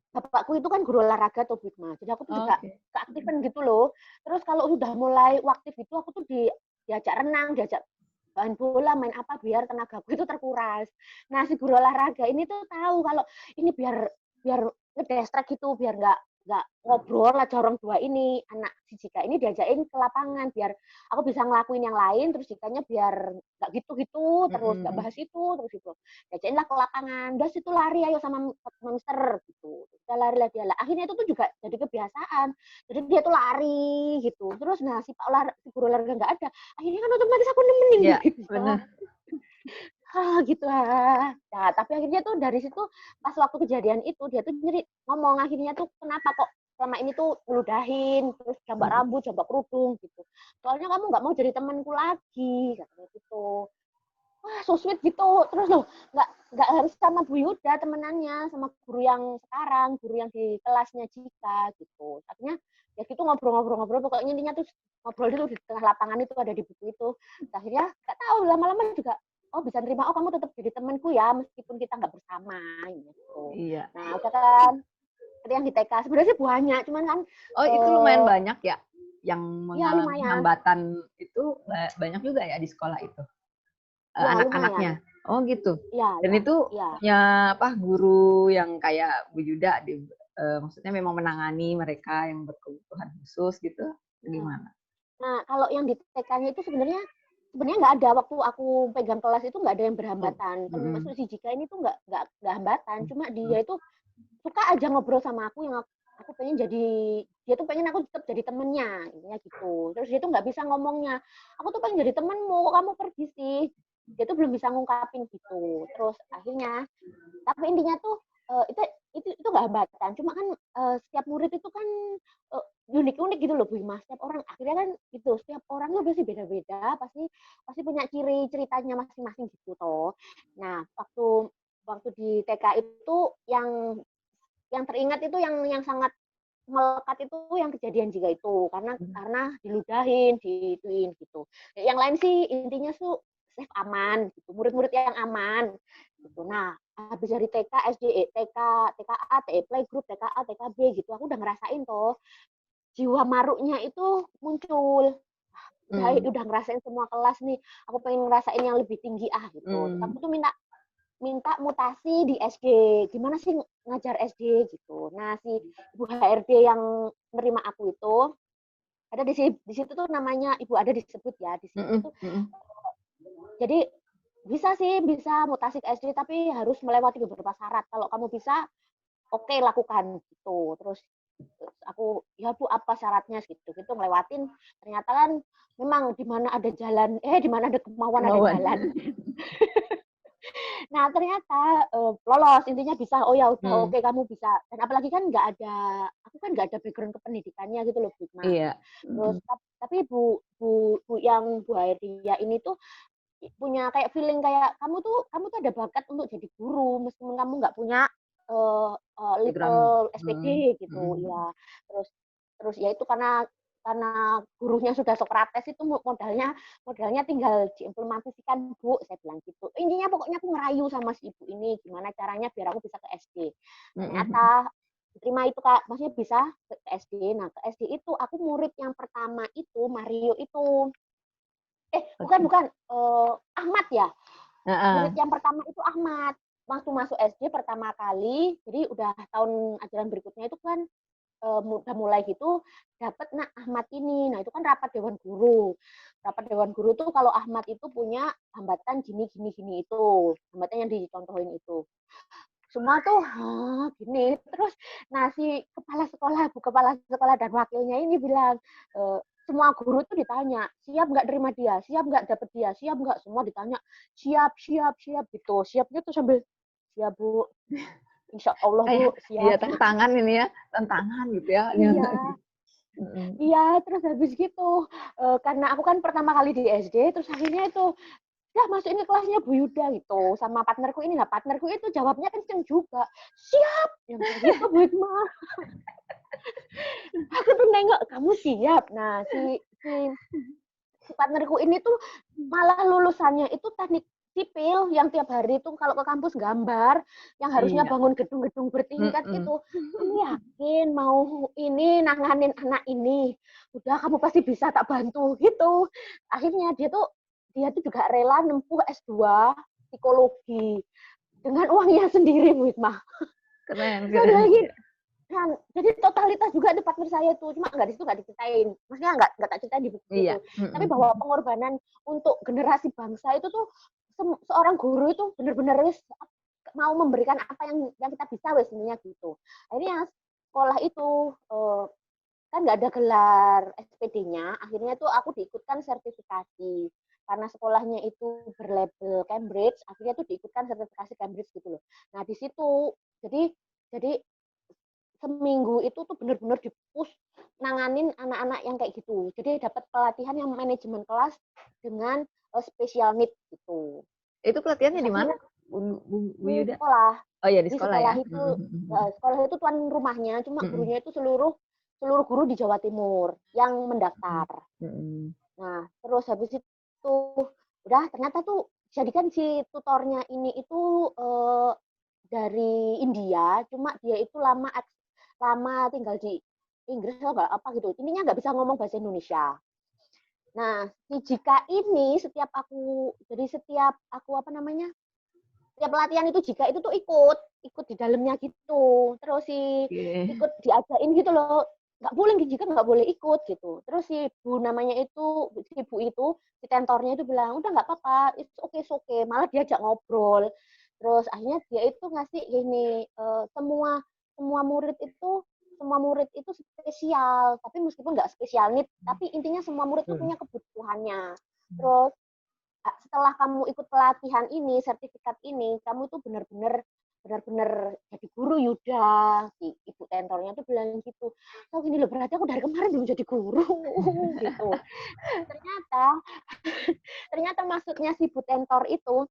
Speaker 2: bapakku itu kan guru olahraga tuh Bigma. Jadi aku tuh juga
Speaker 1: Oke.
Speaker 2: keaktifan gitu loh. Terus kalau udah mulai aktif itu aku tuh diajak renang, diajak main bola, main apa biar tenagaku itu terkuras. Nah si guru olahraga ini tuh tahu kalau ini biar biar ngedestrek gitu, biar nggak ngobrol aja orang tua ini, anak si Jika ini diajakin ke lapangan biar aku bisa ngelakuin yang lain, terus Jikanya biar nggak gitu-gitu, terus nggak bahas itu, terus itu diajakin lah ke lapangan, udah situ lari ayo sama mister gitu, kita lari lah dia lah. Akhirnya itu tuh juga jadi kebiasaan, jadi dia tuh lari gitu, terus nah si guru olahraga nggak ada, akhirnya kan otomatis aku nemenin
Speaker 1: Iya,
Speaker 2: gitu.
Speaker 1: benar.
Speaker 2: Gitu nah tapi akhirnya tuh dari situ pas waktu kejadian itu dia tuh ngomong akhirnya tuh kenapa kok selama ini tuh ngeludahin terus jambak rambut jambak kerudung gitu, soalnya kamu nggak mau jadi temanku lagi katanya gitu. Wah so sweet gitu, terus loh nggak harus sama Bu Yuda temenannya, sama guru yang sekarang, guru yang di kelasnya Jika gitu. Akhirnya ya gitu ngobrol-ngobrol pokoknya intinya tuh ngobrol dulu di tengah lapangan itu ada di buku itu. Akhirnya nggak tahu lama-lama juga oh bisa nerima, oh kamu tetap jadi temanku ya meskipun kita nggak bersama gitu.
Speaker 1: Iya.
Speaker 2: Nah udah kan yang di TK sebenarnya sih banyak, cuman kan
Speaker 1: Oh, itu lumayan banyak ya yang
Speaker 2: ya
Speaker 1: mengalami
Speaker 2: lumayan,
Speaker 1: hambatan itu banyak juga ya di sekolah itu
Speaker 2: ya lumayan,
Speaker 1: anak-anaknya. Oh gitu.
Speaker 2: ya
Speaker 1: Dan
Speaker 2: ya
Speaker 1: itu
Speaker 2: ya.
Speaker 1: punya apa guru yang kayak Bu Yuda maksudnya memang menangani mereka yang berkebutuhan khusus gitu. Gimana?
Speaker 2: Nah, kalau yang di TK-nya itu sebenarnya nggak ada, waktu aku pegang kelas itu nggak ada yang
Speaker 1: Oh.
Speaker 2: berhambatan. Termasuk
Speaker 1: Mm-mm.
Speaker 2: si Jika ini tuh nggak hambatan, cuma dia itu suka aja ngobrol sama aku yang aku pengen jadi, dia tuh pengen aku tetap jadi temennya, intinya gitu. Terus dia tuh nggak bisa ngomongnya, aku tuh pengen jadi temenmu, kok kamu pergi sih? Dia tuh belum bisa ngungkapin gitu. Terus akhirnya tapi intinya tuh itu nggak hambatan, cuma kan setiap murid itu kan unik-unik gitu loh Bu Ima, setiap orang akhirnya kan gitu, setiap orang tuh pasti beda-beda, pasti pasti punya ciri ceritanya masing-masing gitu toh. Nah waktu waktu di TK itu yang teringat itu yang sangat melekat itu yang kejadian juga itu karena diludahin, diituin gitu. Yang lain sih intinya tuh safe aman gitu, murid-murid yang aman gitu. Nah, habis dari TK, SD, TK, TKA, TE playgroup, TKA, TKB gitu, aku udah ngerasain tuh jiwa maruknya itu muncul. Udah ngerasain semua kelas nih, aku pengen ngerasain yang lebih tinggi gitu. Terus aku tuh minta minta mutasi di SD. Gimana sih ngajar SD gitu. Nah, si Ibu HRD yang menerima aku itu ada di situ tuh namanya Ibu ada disebut ya di situ tuh. Jadi bisa mutasi ke SD tapi harus melewati beberapa syarat. Kalau kamu bisa, oke lakukan gitu. Terus aku ya Bu apa syaratnya gitu gitu ngelewatin, ternyata kan memang di mana ada jalan di mana ada kemauan ada
Speaker 1: Kemauan.
Speaker 2: jalan. Nah ternyata lolos, intinya bisa, oh ya udah oke kamu bisa. Dan apalagi kan aku kan nggak ada background kependidikannya gitu loh Bu Hikmah.
Speaker 1: Iya.
Speaker 2: Terus tapi Bu yang Bu Hairia ini tuh punya kayak feeling kayak kamu tuh ada bakat untuk jadi guru meskipun kamu nggak punya
Speaker 1: Background.
Speaker 2: level SPD gitu ya. Terus terus ya itu karena gurunya sudah Sokrates itu modalnya tinggal diimplementasikan Bu, saya bilang gitu. Intinya pokoknya aku ngerayu sama si ibu ini gimana caranya biar aku bisa ke SD. Ternyata terima itu Kak, maksudnya bisa ke SD. Nah, ke SD itu aku murid yang pertama itu Mario itu. Bukan Ahmad ya. Murid yang pertama itu Ahmad. Waktu masuk SD pertama kali, jadi udah tahun ajaran berikutnya itu kan udah mulai gitu dapat Ahmad ini. Nah, itu kan rapat dewan guru. Rapat dewan guru tuh kalau Ahmad itu punya hambatan gini gini gini itu. Hambatan yang dicontohin itu. Semua tuh gini. Terus si kepala sekolah dan wakilnya ini bilang semua guru tuh ditanya, siap nggak terima dia, siap nggak dapet dia, siap nggak, semua ditanya, siap gitu. Siapnya tuh sambil siap Bu, insya Allah Bu,
Speaker 1: Iya,
Speaker 2: siap.
Speaker 1: tantangan ini ya, tantangan gitu ya.
Speaker 2: Iya, iya, terus habis gitu, karena aku kan pertama kali di SD, terus akhirnya itu, ya masuk ini kelasnya Bu Yuda gitu, sama partnerku ini. Nah, partnerku itu jawabnya kenceng juga, siap, yang kayak gitu Bu Hikmah. Aku tuh nengok, kamu siap? Nah, si partnerku ini tuh malah lulusannya itu teknik sipil yang tiap hari itu kalau ke kampus gambar, yang harusnya bangun gedung-gedung bertingkat itu. Kamu yakin mau ini nanganin anak ini? Udah, kamu pasti bisa, tak bantu gitu. Akhirnya dia tuh juga rela nempuh S2 psikologi dengan uangnya sendiri, Bu Hikmah.
Speaker 1: Keren.
Speaker 2: Lagi kan, jadi totalitas juga di partner saya tuh, cuma nggak di situ nggak diceritain, maksudnya nggak tak ceritain di buku itu. Tapi bahwa pengorbanan untuk generasi bangsa itu tuh seorang guru itu benar-benar mau memberikan apa yang kita bisa sebenarnya gitu. Akhirnya sekolah itu kan nggak ada gelar SPD-nya, akhirnya tuh aku diikutkan sertifikasi karena sekolahnya itu berlabel Cambridge, akhirnya tuh diikutkan sertifikasi Cambridge gitu loh. Nah di situ jadi seminggu itu tuh benar-benar dipush nanganin anak-anak yang kayak gitu. Jadi dapat pelatihan yang manajemen kelas dengan special need gitu.
Speaker 1: Itu pelatihannya di mana, Bu
Speaker 2: Di
Speaker 1: Yuda?
Speaker 2: sekolah.
Speaker 1: Oh ya, di
Speaker 2: Di
Speaker 1: sekolah ya.
Speaker 2: sekolah itu tuan rumahnya, cuma gurunya itu seluruh guru di Jawa Timur yang mendaftar. Nah, terus habis itu udah ternyata tuh jadikan si tutornya ini itu dari India, cuma dia itu lama tinggal di Inggris atau apa gitu. Intinya nggak bisa ngomong bahasa Indonesia. Nah, si Jika ini setiap aku setiap pelatihan itu Jika itu tuh ikut di dalamnya gitu. Terus ikut diajain gitu loh. Nggak boleh Jika nggak boleh ikut gitu. Terus si Bu namanya itu, si Bu itu, si tentornya itu bilang, udah nggak apa-apa, it's okay. Malah diajak ngobrol. Terus akhirnya dia itu ngasih gini, semua murid itu spesial, tapi meskipun nggak spesial need, tapi intinya semua murid itu punya kebutuhannya. Terus setelah kamu ikut pelatihan ini, sertifikat ini, kamu tuh benar-benar jadi guru Yuda. Si ibu tentornya tuh bilang gitu. Oh gini loh, berarti aku dari kemarin belum jadi guru gitu. Ternyata maksudnya si ibu tentor itu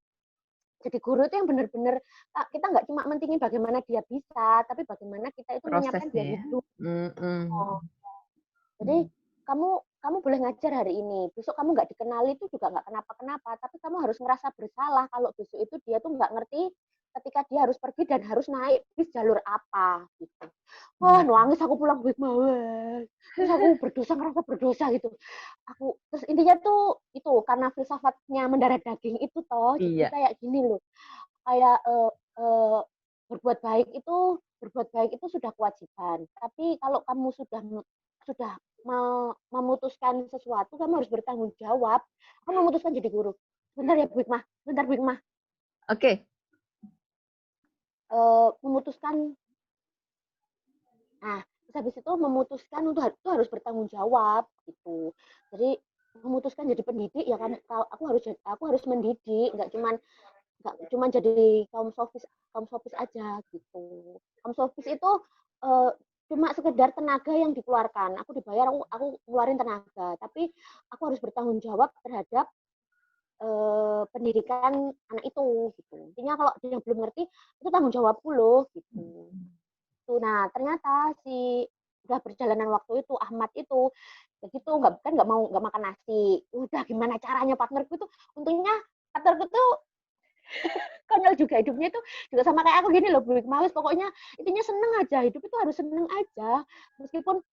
Speaker 2: jadi guru itu yang benar-benar kita nggak cuma mentingin bagaimana dia bisa, tapi bagaimana kita itu menyiapkan dia hidup. Jadi kamu boleh ngajar hari ini, besok kamu nggak dikenali itu juga nggak kenapa-kenapa, tapi kamu harus ngerasa bersalah kalau besok itu dia tuh nggak ngerti ketika dia harus pergi dan harus naik bis jalur apa gitu. Wah, nangis aku pulang duit mawes. Terus aku ngerasa berdosa gitu. Terus intinya tuh itu karena filsafatnya mendarah daging itu toh, jadi kayak gini loh. Kayak berbuat baik itu sudah kewajiban. Tapi kalau kamu sudah memutuskan sesuatu, kamu harus bertanggung jawab. Aku memutuskan jadi guru. Bentar ya Bu Hikmah,
Speaker 1: Oke.
Speaker 2: Memutuskan. Nah, habis itu memutuskan itu harus bertanggung jawab gitu. Jadi memutuskan jadi pendidik ya kan, aku harus mendidik, nggak cuman jadi kaum sofis aja gitu. Kaum sofis itu cuma sekedar tenaga yang dikeluarkan. Aku dibayar, aku ngeluarin tenaga, tapi aku harus bertanggung jawab terhadap pendidikan anak itu gitu. Intinya kalau dia belum ngerti, itu tanggung jawabku loh gitu. Nah, ternyata udah perjalanan waktu itu Ahmad itu begitu nggak makan nasi. Udah gimana caranya partnerku itu, untungnya partnerku tuh konyol juga, hidupnya itu juga sama kayak aku gini loh, Bu Hikmah. Pokoknya intinya seneng aja, hidup itu harus seneng aja. Meskipun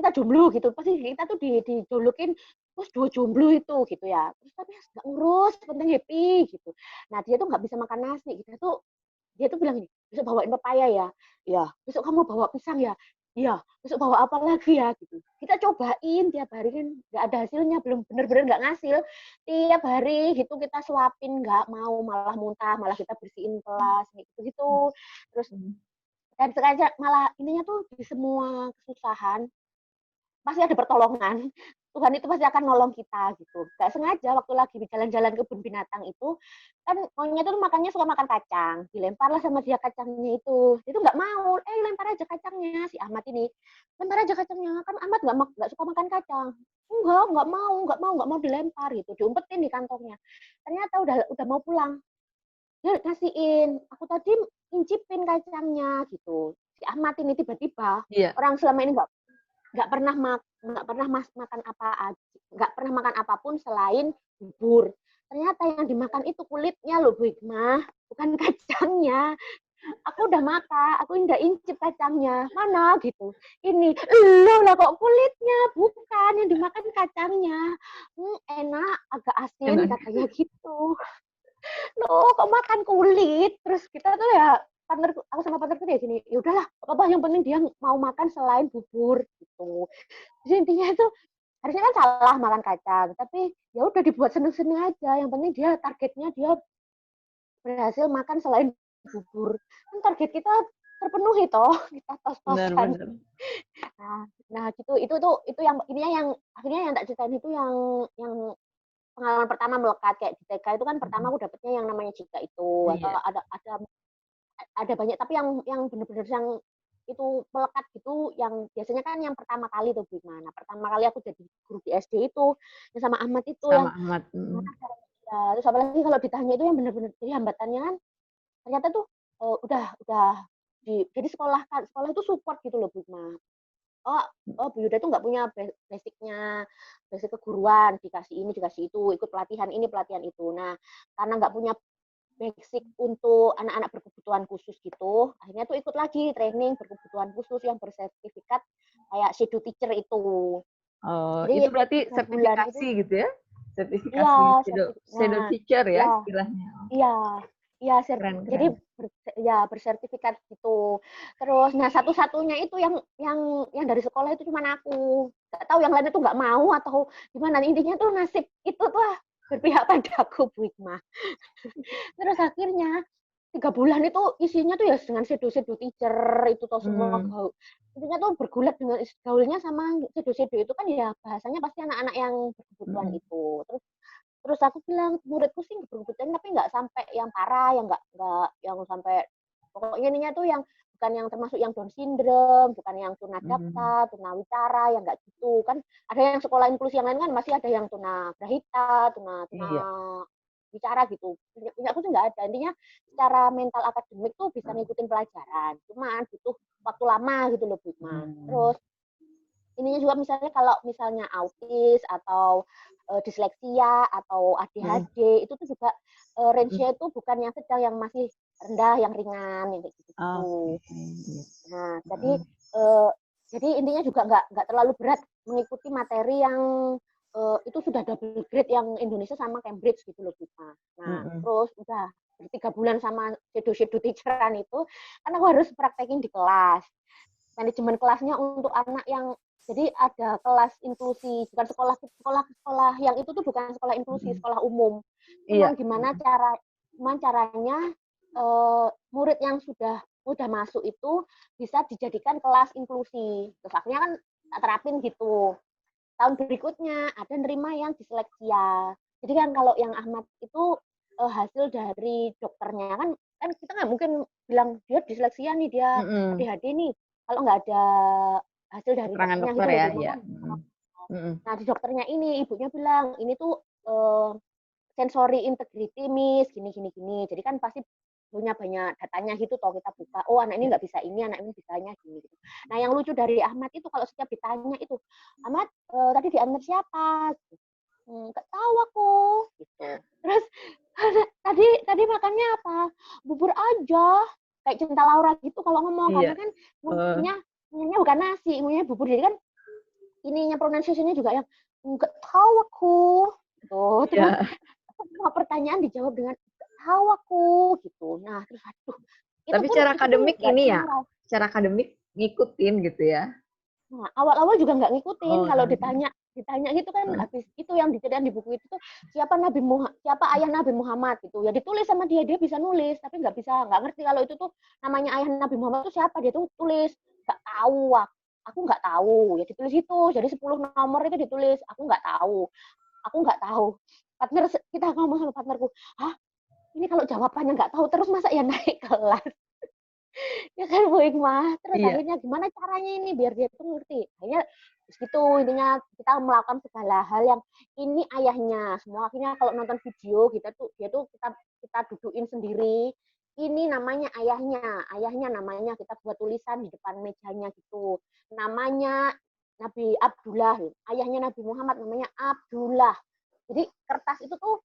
Speaker 2: kita jomblo gitu, pasti kita tuh dijulukin terus dua jomblo itu gitu ya. Terus tapi nggak ngurus, penting happy gitu. Nah dia tuh nggak bisa makan nasi. Dia tuh bilang gini, besok bawain pepaya ya. Ya, besok kamu bawa pisang ya. Iya, besok bawa apa lagi ya gitu. Kita cobain tiap hari kan nggak ada hasilnya, belum bener-bener nggak ngasil. Tiap hari gitu kita suapin nggak mau, malah muntah, malah kita bersihin kelas gitu-gitu. Terus dan sengaja malah ininya tuh di semua kesusahan pasti ada pertolongan. Tuhan itu pasti akan nolong kita gitu. Gak sengaja waktu lagi jalan-jalan ke kebun binatang itu, kan maunya tuh makannya suka makan kacang. Dilemparlah sama dia kacangnya itu. Itu nggak mau. Lempar aja kacangnya si Ahmad ini. Lempar aja kacangnya. Kan Ahmad nggak suka makan kacang. Nggak mau dilempar gitu. Diumpetin di kantongnya. Ternyata udah mau pulang. Dia kasihin. Aku tadi incipin kacangnya gitu. Si Ahmad ini tiba-tiba
Speaker 1: Iya.
Speaker 2: orang selama ini nggak pernah makan nggak pernah makan apapun selain bubur. Ternyata yang dimakan itu kulitnya loh Bu Hikmah, bukan kacangnya. Aku udah makan, aku udah incip kacangnya. Mana gitu. Ini, lah kok kulitnya, bukan yang dimakan kacangnya. Enak, agak asin
Speaker 1: Enak.
Speaker 2: katanya gitu. Loh, kok makan kulit? Terus kita tuh ya aku sama partnerku kayak gini, ya udahlah, apa yang penting dia mau makan selain bubur gitu. Jadi intinya itu harusnya kan salah makan kacang, tapi ya udah dibuat seneng-seneng aja. Yang penting dia targetnya dia berhasil makan selain bubur. Kan target kita terpenuhi toh, kita tos-tosan.
Speaker 1: Benar-benar.
Speaker 2: Nah gitu itu yang ininya yang akhirnya yang tak ceritain itu yang pengalaman pertama melekat kayak di TK itu kan pertama aku dapetnya yang namanya jika itu atau
Speaker 1: Iya.
Speaker 2: ada banyak tapi yang benar-benar yang itu melekat gitu yang biasanya kan yang pertama kali tuh gimana pertama kali aku jadi guru di SD itu yang sama Ahmad itu yang
Speaker 1: Sama Ahmad.
Speaker 2: ya, terus apalagi kalau ditanya itu yang benar-benar jadi hambatannya kan ternyata tuh udah jadi sekolah itu support gitu loh Bu Ma. Oh Bu Yuda tuh nggak punya basic keguruan dikasih ini dikasih itu ikut pelatihan ini pelatihan itu. Nah karena nggak punya basic untuk anak-anak berkebutuhan khusus gitu. Akhirnya tuh ikut lagi training berkebutuhan khusus yang bersertifikat kayak shadow teacher itu.
Speaker 1: Oh,
Speaker 2: Jadi
Speaker 1: itu berarti
Speaker 2: 3 bulan itu,
Speaker 1: sertifikasi gitu ya?
Speaker 2: iya,
Speaker 1: Sertifikasi shadow
Speaker 2: nah,
Speaker 1: teacher ya
Speaker 2: ya,
Speaker 1: istilahnya.
Speaker 2: iya, iya,
Speaker 1: Keren,
Speaker 2: jadi
Speaker 1: keren.
Speaker 2: ya bersertifikat gitu. Terus, nah satu-satunya itu yang dari sekolah itu cuma aku. Gak tahu yang lain itu nggak mau atau gimana. Intinya tuh nasib itu tuh berpihak padaku, Bu Hikmah. Terus akhirnya 3 bulan itu isinya tuh ya dengan sedo-sedo teacher itu tuh semua
Speaker 1: Hmm.
Speaker 2: gaul. Intinya tuh bergulat dengan gaulnya sama sedo-sedo itu kan ya bahasanya pasti anak-anak yang berkebutuhan
Speaker 1: Hmm.
Speaker 2: itu. Terus aku bilang muridku sih berkebutuhan tapi nggak sampai yang parah, yang nggak yang sampai pokoknya ininya tuh yang bukan yang termasuk yang Down syndrome, bukan yang
Speaker 1: Hmm.
Speaker 2: tunadaksa, tunawicara, yang nggak gitu kan. Ada yang sekolah inklusi yang lain kan masih ada yang tunagrahita, tuna tuna
Speaker 1: Iya.
Speaker 2: bicara gitu. Punya aku tuh nggak ada. Intinya secara mental akademik tuh bisa ngikutin pelajaran. Cuman butuh waktu lama gitu loh, Bu Ma.
Speaker 1: Hmm.
Speaker 2: Terus ininya juga misalnya kalau misalnya autis atau disleksia atau
Speaker 1: Hmm.
Speaker 2: ADHD itu tuh juga
Speaker 1: Hmm.
Speaker 2: range-nya itu bukan yang sedang, yang masih rendah, yang ringan, yang kayak
Speaker 1: Oke.
Speaker 2: gitu.
Speaker 1: Yes.
Speaker 2: Nah,
Speaker 1: Hmm.
Speaker 2: uh, jadi intinya juga nggak terlalu berat mengikuti materi yang itu sudah double grade yang Indonesia sama Cambridge gitu loh kita. Nah,
Speaker 1: Hmm.
Speaker 2: terus udah 3 bulan sama shadow teacheran itu, kan aku harus praktekin di kelas. Manajemen kelasnya untuk anak yang jadi ada kelas inklusi, bukan sekolah yang itu tuh bukan sekolah inklusi,
Speaker 1: Hmm.
Speaker 2: sekolah umum.
Speaker 1: Iya.
Speaker 2: Cuman caranya murid yang sudah masuk itu bisa dijadikan kelas inklusi. Terus akhirnya kan terapin gitu. Tahun berikutnya ada nerima yang diseleksia. Jadi kan kalau yang Ahmad itu hasil dari dokternya kan kita nggak mungkin bilang dia diseleksia nih, dia
Speaker 1: Hmm.
Speaker 2: ADHD nih kalau nggak ada hasil dari
Speaker 1: Keterangan
Speaker 2: dokternya
Speaker 1: dokter
Speaker 2: gitu loh
Speaker 1: ya.
Speaker 2: Bu
Speaker 1: Iya.
Speaker 2: kan.
Speaker 1: Hmm. Hmm.
Speaker 2: Nah di dokternya ini ibunya bilang ini tuh sensory integrity miss gini gini gini. Jadi kan pasti punya banyak datanya gitu toh kita buka. Oh anak ini nggak bisa ini, anak ini bisanya gini gitu. Nah yang lucu dari Ahmad itu kalau setiap ditanya itu, Ahmad tadi diantar siapa? Nggak tahu aku gitu. Terus tadi makannya apa? Bubur aja. Kayak Cinta Laura gitu kalau ngomong
Speaker 1: Iya.
Speaker 2: karena kan
Speaker 1: Uh,
Speaker 2: ngunyahnya bukan nasi, ngunyahnya bubur. Jadi kan ininya pronunciation-nya juga yang nggak tahu aku. Tuh, terus
Speaker 1: iya.
Speaker 2: semua pertanyaan dijawab dengan tahu aku gitu. Nah, terus aduh,
Speaker 1: Tapi cara
Speaker 2: itu tuh
Speaker 1: akademik
Speaker 2: nggak
Speaker 1: ini ya,
Speaker 2: dimarahin.
Speaker 1: cara akademik ngikutin gitu ya.
Speaker 2: Nah, awal-awal juga nggak ngikutin.
Speaker 1: Oh,
Speaker 2: Kalau
Speaker 1: nggak gitu.
Speaker 2: ditanya gitu kan habis itu yang diceritain di buku itu tuh siapa ayah Nabi Muhammad gitu. Ya ditulis sama dia bisa nulis, tapi nggak ngerti kalau itu tuh namanya ayah Nabi Muhammad itu siapa. Dia tuh tulis nggak tahu. Aku nggak tahu. Ya ditulis itu. Jadi 10 nomor itu ditulis. Aku nggak tahu. Aku nggak tahu. Kita ngomong sama partnerku, hah, ini kalau jawabannya nggak tahu terus masa ya naik kelas. Ya kan Bu Hikmah. Terus
Speaker 1: Iya.
Speaker 2: akhirnya gimana caranya ini biar dia tuh ngerti. Akhirnya gitu intinya kita melakukan segala hal yang ini ayahnya. Semua akhirnya kalau nonton video kita dudukin sendiri. Ini namanya ayahnya. Ayahnya namanya kita buat tulisan di depan mejanya gitu. Namanya Nabi Abdullah. Ayahnya Nabi Muhammad namanya Abdullah. Jadi kertas itu tuh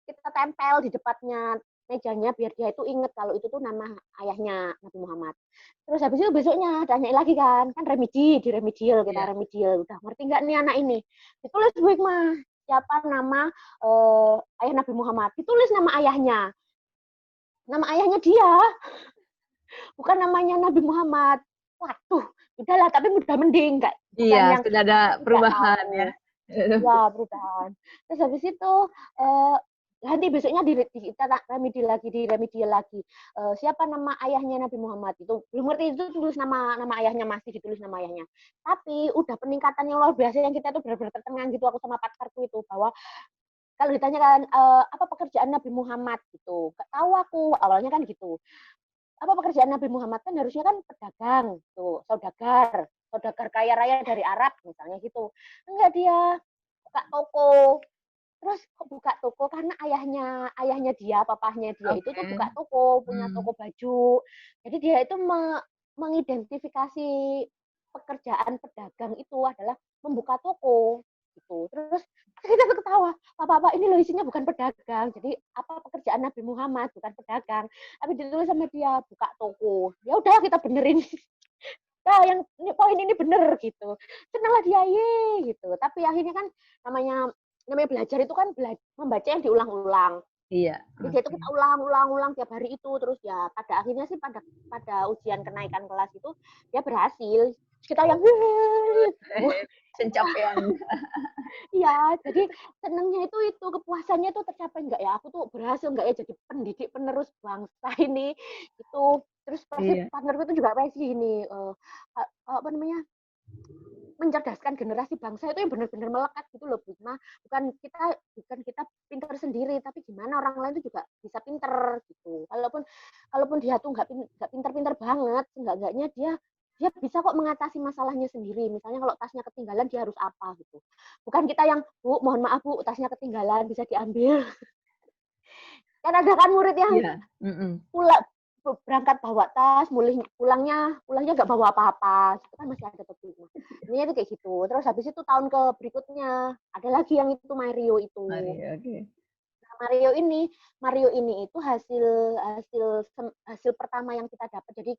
Speaker 2: kita tempel di depannya mejanya biar dia itu inget kalau itu tuh nama ayahnya Nabi Muhammad. Terus habis itu besoknya tanya lagi kan di remedial kita
Speaker 1: Iya.
Speaker 2: remedial udah ngerti nggak nih anak ini ditulis Bu Hikmah siapa nama ayah Nabi Muhammad ditulis nama ayahnya dia bukan namanya Nabi Muhammad. Waduh, udahlah tapi udah mending nggak
Speaker 1: Iya,
Speaker 2: bukan yang
Speaker 1: sudah ada
Speaker 2: aku tidak
Speaker 1: perubahan ya.
Speaker 2: tahu. Ya, perubahan. Terus habis itu nanti besoknya kita remedial lagi. Siapa nama ayahnya Nabi Muhammad itu? Belum ngerti itu tulis nama ayahnya masih ditulis nama ayahnya. Tapi udah peningkatan yang luar biasa yang kita tuh benar-benar tercengang gitu aku sama partnerku itu bahwa kalau ditanyakan apa pekerjaan Nabi Muhammad gitu, gak tahu aku awalnya kan gitu. Apa pekerjaan Nabi Muhammad kan harusnya kan pedagang tuh, saudagar kaya raya dari Arab misalnya gitu. Enggak dia buka toko. Terus kok buka toko karena ayahnya dia, papahnya dia itu tuh
Speaker 1: Oke.
Speaker 2: buka toko, punya
Speaker 1: Hmm.
Speaker 2: toko baju. Jadi dia itu mengidentifikasi pekerjaan pedagang itu adalah membuka toko gitu. Terus kita tuh ketawa, Pak, ini loh isinya bukan pedagang. Jadi apa pekerjaan Nabi Muhammad bukan pedagang, tapi ditulis sama dia buka toko. Ya udah kita benerin. Nah, yang poin ini bener gitu. Senanglah dia ye gitu. Tapi akhirnya kan namanya namanya belajar itu kan membaca yang diulang-ulang.
Speaker 1: Iya.
Speaker 2: Jadi dia itu
Speaker 1: Oke.
Speaker 2: kita ulang-ulang tiap hari itu terus ya pada akhirnya sih pada ujian kenaikan kelas itu dia berhasil. Terus kita yang wah,
Speaker 1: Pencapaian.
Speaker 2: iya, jadi senangnya itu kepuasannya itu tercapai enggak ya? Aku tuh berhasil enggak ya jadi pendidik penerus bangsa ini. Itu terus pasti
Speaker 1: Iya.
Speaker 2: partnerku itu juga pasti ini apa namanya? Mencerdaskan generasi bangsa itu yang benar-benar melekat gitu loh Bu. Nah, bukan kita pinter sendiri, tapi gimana orang lain itu juga bisa pinter gitu. Kalaupun dia tuh nggak pinter-pinter banget, enggak-enggaknya dia bisa kok mengatasi masalahnya sendiri. Misalnya kalau tasnya ketinggalan dia harus apa gitu. Bukan kita yang Bu, mohon maaf Bu, tasnya ketinggalan bisa diambil. Kan ada kan murid yang
Speaker 1: Iya. Mm-mm.
Speaker 2: pulang berangkat bawa tas, pulangnya nggak bawa apa-apa, itu kan masih ada tuh. Ini itu kayak gitu. Terus habis itu tahun ke berikutnya ada lagi yang itu Mario itu.
Speaker 1: Mari, oke.
Speaker 2: Nah, Mario ini itu hasil hasil hasil pertama yang kita dapat. Jadi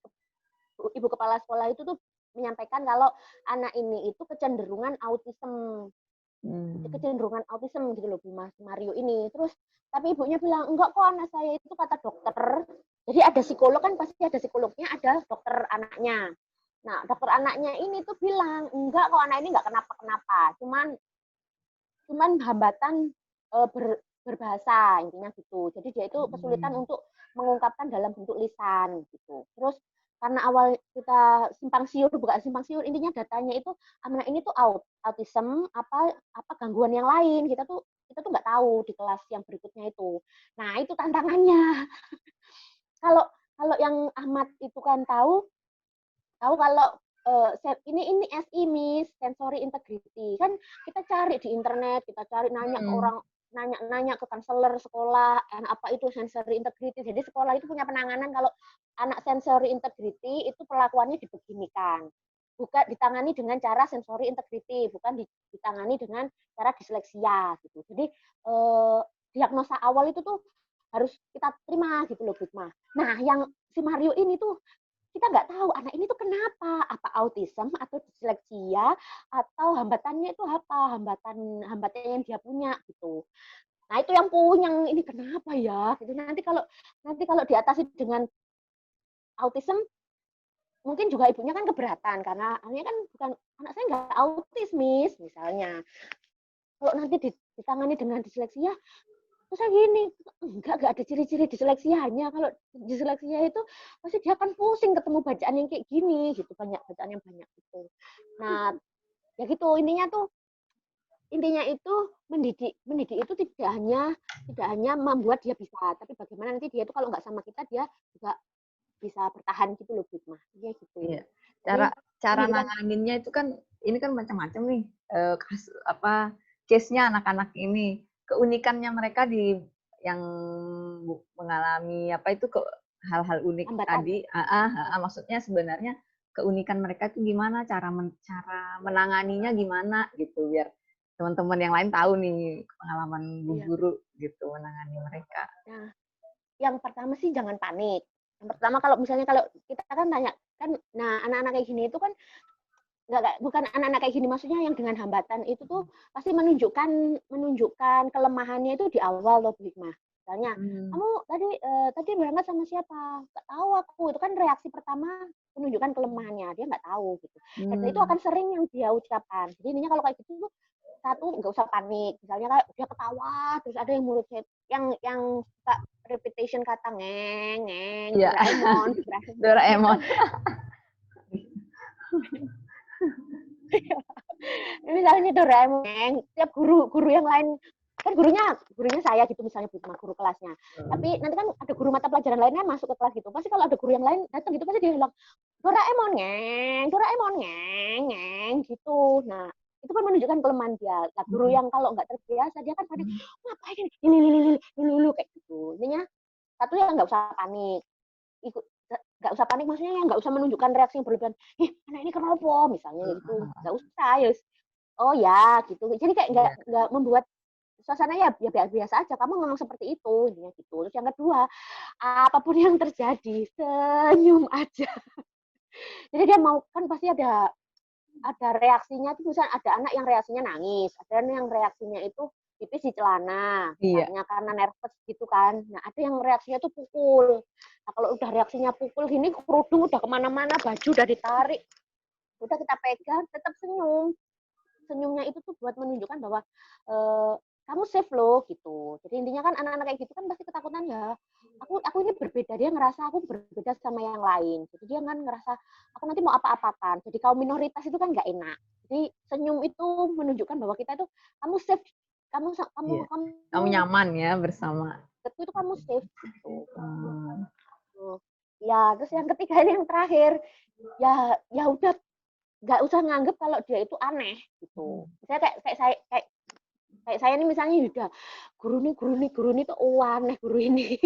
Speaker 2: ibu kepala sekolah itu tuh menyampaikan kalau anak ini itu kecenderungan autism
Speaker 1: Hmm.
Speaker 2: kecenderungan autism gitu loh Bu Mas Mario ini. Terus tapi ibunya bilang enggak kok anak saya itu kata dokter. Jadi ada psikolog kan pasti ada psikolognya, ada dokter anaknya. Nah, dokter anaknya ini tuh bilang enggak kok anak ini enggak kenapa-kenapa. Cuman hambatan berbahasa intinya gitu. Jadi dia itu kesulitan
Speaker 1: Hmm.
Speaker 2: untuk mengungkapkan dalam bentuk lisan gitu. Terus karena awal kita simpang siur bukan simpang siur intinya datanya itu anak ini tuh autism apa gangguan yang lain kita tuh nggak tahu di kelas yang berikutnya itu. Nah itu tantangannya. Kalau kalau yang Ahmad itu kan tahu tahu kalau ini SI Miss sensory integrity kan kita cari di internet kita cari nanya ke
Speaker 1: Hmm.
Speaker 2: orang nanya ke konselor sekolah apa itu sensory integrity jadi sekolah itu punya penanganan kalau anak sensory integrity itu perlakuannya dibeginikan bukan ditangani dengan cara sensory integrity bukan ditangani dengan cara disleksia gitu jadi diagnosa awal itu tuh harus kita terima gitu loh Bikma. Nah yang si Mario ini tuh kita nggak tahu anak ini tuh kenapa, apa autism atau disleksia atau hambatannya itu apa, hambatan yang dia punya gitu. Nah itu yang punya ini kenapa ya? Gitu nanti kalau diatasi dengan autism mungkin juga ibunya kan keberatan karena anaknya kan bukan anak saya nggak autis Miss misalnya. Kalau nanti ditangani dengan disleksia, terus saya gini, enggak ada ciri-ciri disleksianya. Kalau disleksinya itu pasti dia akan pusing ketemu bacaan yang kayak gini gitu, banyak bacaan yang banyak gitu. Nah, ya gitu intinya itu mendidik itu tidak hanya membuat dia bisa, tapi bagaimana nanti dia itu kalau nggak sama kita dia juga bisa bertahan gitu loh, Hikmah. Iya gitu.
Speaker 1: Iya.
Speaker 2: Jadi
Speaker 1: Cara
Speaker 2: pendidikan
Speaker 1: nanganinnya itu kan ini kan macam-macam nih case-nya anak-anak ini, keunikannya mereka yang mengalami itu hal-hal unik
Speaker 2: hambatan.
Speaker 1: tadi, maksudnya sebenarnya keunikan mereka itu gimana, cara menanganinya gimana gitu, biar teman-teman yang lain tahu nih pengalaman Bu
Speaker 2: Iya.
Speaker 1: Guru gitu menangani mereka.
Speaker 2: Nah, yang pertama sih jangan panik. Yang pertama kalau misalnya kalau kita kan tanya kan, nah anak-anak kayak gini itu kan bukan anak-anak kayak gini maksudnya yang dengan hambatan itu tuh pasti menunjukkan kelemahannya itu di awal loh Bu Hikmah. Misalnya, kamu tadi berangkat sama siapa? Nggak tahu aku. Itu kan reaksi pertama menunjukkan kelemahannya. Dia nggak tahu gitu. Dan itu akan sering yang dia ucapkan. Jadi intinya kalau kayak gitu tuh satu nggak usah panik. Misalnya kayak dia ketawa terus ada yang mulutnya yang suka repetition kata ngeng ngeng
Speaker 1: Iya.
Speaker 2: Doraemon
Speaker 1: Doraemon.
Speaker 2: Misalnya Doraemon, tiap guru yang lain kan gurunya saya gitu misalnya guru kelasnya. Tapi nanti kan ada guru mata pelajaran lainnya masuk ke kelas gitu. Pasti kalau ada guru yang lain datang gitu pasti dia bilang Doraemon ngeng gitu. Nah, itu kan menunjukkan kelemahan dia. Nah, guru yang kalau nggak terbiasa dia kan pada ngapain ini kayak gitu. Intinya satu ya nggak usah panik. Nggak usah panik maksudnya nggak usah menunjukkan reaksi yang berlebihan. Anak ini kenapa misalnya gitu. Nggak usah ya. Oh ya gitu. Jadi kayak nggak membuat suasana ya biasa aja. Kamu memang seperti itu, gitu. Terus yang kedua, apapun yang terjadi, senyum aja. Jadi dia mau kan pasti ada reaksinya tuh, misalnya ada anak yang reaksinya nangis, ada yang reaksinya itu pipis di celana, misalnya karena nervous gitu kan. Nah ada yang reaksinya tuh pukul. Nah kalau udah reaksinya pukul gini, kerudung udah kemana-mana, baju udah ditarik, udah kita pegang, tetap senyum. Senyumnya itu tuh buat menunjukkan bahwa kamu safe loh gitu. Jadi intinya kan anak-anak kayak gitu kan pasti ketakutan ya. Aku ini berbeda, dia ngerasa aku berbeda sama yang lain. Jadi dia kan ngerasa aku nanti mau apa-apakan. Jadi kaum minoritas itu kan nggak enak. Jadi senyum itu menunjukkan bahwa kita itu kamu safe, kamu
Speaker 1: nyaman ya bersama.
Speaker 2: Itu kamu safe gitu. Ya, terus yang ketiga ini yang terakhir, ya udah nggak usah nganggep kalau dia itu aneh gitu. Misalnya kayak saya ini misalnya udah guru nih tuh aneh guru ini.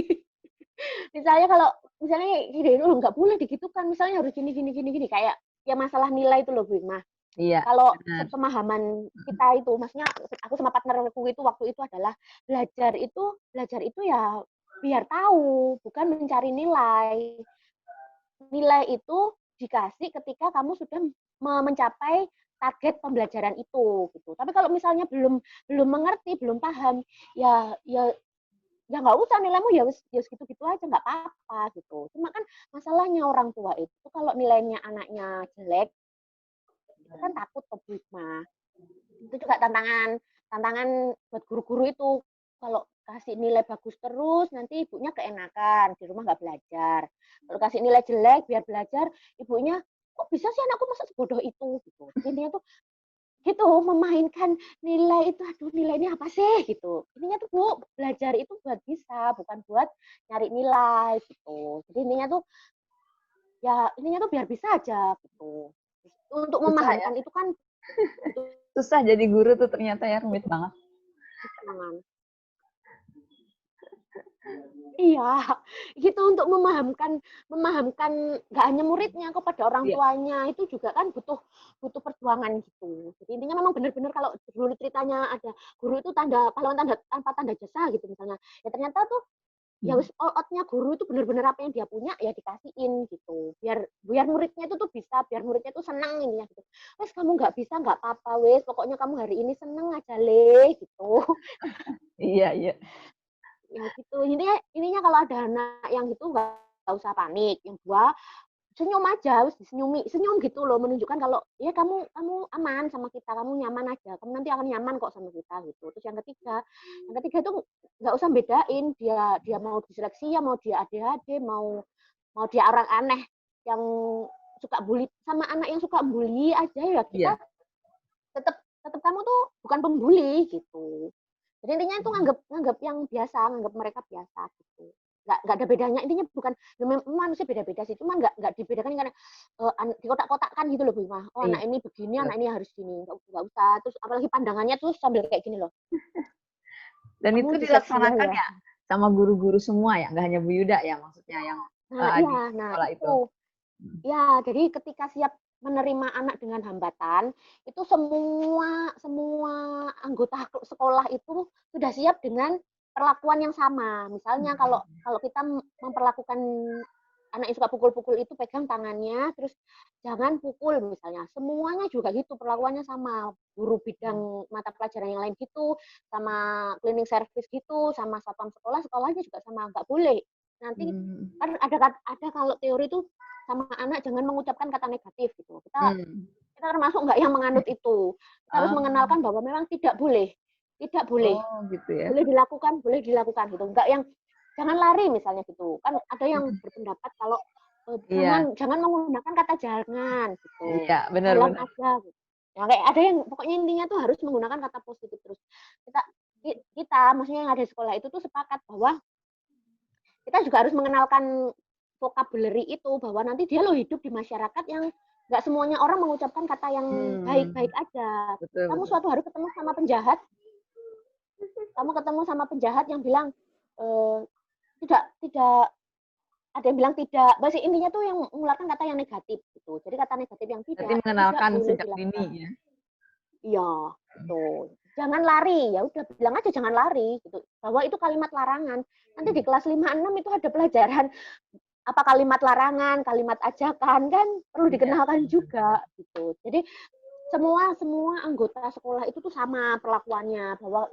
Speaker 2: Misalnya kalau misalnya gini, nggak boleh digitukan, misalnya harus gini kayak ya masalah nilai itu loh Bu Hikmah.
Speaker 1: Iya.
Speaker 2: Kalau sepemahaman kita itu, maksudnya aku sama partnerku itu waktu itu adalah belajar itu ya biar tahu, bukan mencari nilai. Nilai itu dikasih ketika kamu sudah mencapai target pembelajaran itu gitu. Tapi kalau misalnya belum mengerti, belum paham, ya nggak usah nilaimu ya gitu-gitu aja nggak apa-apa gitu. Cuma kan masalahnya orang tua itu kalau nilainya anaknya jelek, itu kan takut ke Hikmah. Itu juga tantangan buat guru-guru itu. Kalau kasih nilai bagus terus, nanti ibunya keenakan, di rumah nggak belajar. Kalau kasih nilai jelek, biar belajar, ibunya, kok bisa sih anakku masa sebodoh itu? Gitu. Intinya tuh, gitu, memainkan nilai itu, aduh nilai ini apa sih? Gitu. Intinya tuh, Bu, belajar itu buat bisa, bukan buat nyari nilai, gitu. Jadi intinya tuh biar bisa aja, gitu. Untuk memahamkan itu kan,
Speaker 1: susah jadi guru tuh ternyata ya, rumit banget.
Speaker 2: Iya, gitu untuk memahamkan nggak hanya muridnya kepada orang tuanya itu juga kan butuh perjuangan gitu. Jadi intinya memang benar-benar kalau dulu ceritanya ada guru itu pahlawan tanpa tanda jasa gitu misalnya. Ya ternyata tuh ya all out-nya guru itu benar-benar apa yang dia punya ya dikasihin gitu. Biar muridnya itu tuh bisa, biar muridnya itu senang intinya gitu. Wes kamu nggak bisa nggak apa-apa wes, pokoknya kamu hari ini seneng aja le gitu.
Speaker 1: Iya.
Speaker 2: Ya gitu. Intinya kalau ada anak yang gitu nggak usah panik. Yang dua, senyum aja, harus senyum gitu loh, menunjukkan kalau ya kamu aman sama kita, kamu nyaman aja, kamu nanti akan nyaman kok sama kita gitu. Terus yang ketiga itu nggak usah bedain dia mau diseleksi ya, mau dia ADHD, mau dia orang aneh yang suka bully, sama anak yang suka bully aja ya kita tetap kamu tuh bukan pembuli gitu. Jadi intinya itu nganggap yang biasa, nganggap mereka biasa gitu. Nggak ada bedanya, intinya bukan manusia beda-beda sih, cuma nggak dibedakan karena dikotak-kotakkan gitu loh Bu Ima. Oh anak ini begini, anak ini harus gini, nggak usah. Terus apalagi pandangannya tuh sambil kayak gini loh.
Speaker 1: Dan
Speaker 2: Kamu
Speaker 1: itu dilaksanakan
Speaker 2: ya
Speaker 1: ya sama guru-guru semua ya, nggak hanya Bu Yuda ya maksudnya yang di sekolah itu.
Speaker 2: Ya, jadi ketika siap menerima anak dengan hambatan, itu semua anggota sekolah itu sudah siap dengan perlakuan yang sama. Misalnya kalau kita memperlakukan anak yang suka pukul-pukul itu pegang tangannya, terus jangan pukul misalnya. Semuanya juga gitu, perlakuannya sama. Guru bidang mata pelajaran yang lain gitu, sama cleaning service gitu, sama satpam sekolah, sekolahnya juga sama, nggak boleh. Nanti kan ada kalau teori itu sama anak jangan mengucapkan kata negatif gitu. Kita termasuk nggak yang menganut itu. Kita harus mengenalkan bahwa memang tidak boleh.
Speaker 1: Oh, gitu ya.
Speaker 2: Boleh dilakukan gitu. Enggak yang jangan lari misalnya gitu. Kan ada yang berpendapat kalau jangan menggunakan kata jangan gitu.
Speaker 1: Iya,
Speaker 2: Jalan
Speaker 1: benar-benar.
Speaker 2: aja gitu. Nah, kayak ada yang pokoknya intinya tuh harus menggunakan kata positif terus. Kita maksudnya yang ada di sekolah itu tuh sepakat bahwa kita juga harus mengenalkan vocabulary itu, bahwa nanti dia lo hidup di masyarakat yang nggak semuanya orang mengucapkan kata yang baik-baik aja. Kamu suatu hari ketemu sama penjahat, yang bilang tidak ada yang bilang tidak, bahasa intinya tuh yang mengeluarkan kata yang negatif gitu. Jadi kata negatif yang
Speaker 1: Berarti
Speaker 2: tidak
Speaker 1: mengenalkan
Speaker 2: boleh
Speaker 1: sejak
Speaker 2: dilakukan.
Speaker 1: dini ya.
Speaker 2: Iya, tuh. Jangan lari, ya udah bilang aja jangan lari gitu. Bahwa itu kalimat larangan. Nanti di kelas 5 6 itu ada pelajaran apa kalimat larangan, kalimat ajakan kan perlu dikenalkan juga gitu. Jadi semua anggota sekolah itu tuh sama perlakuannya, bahwa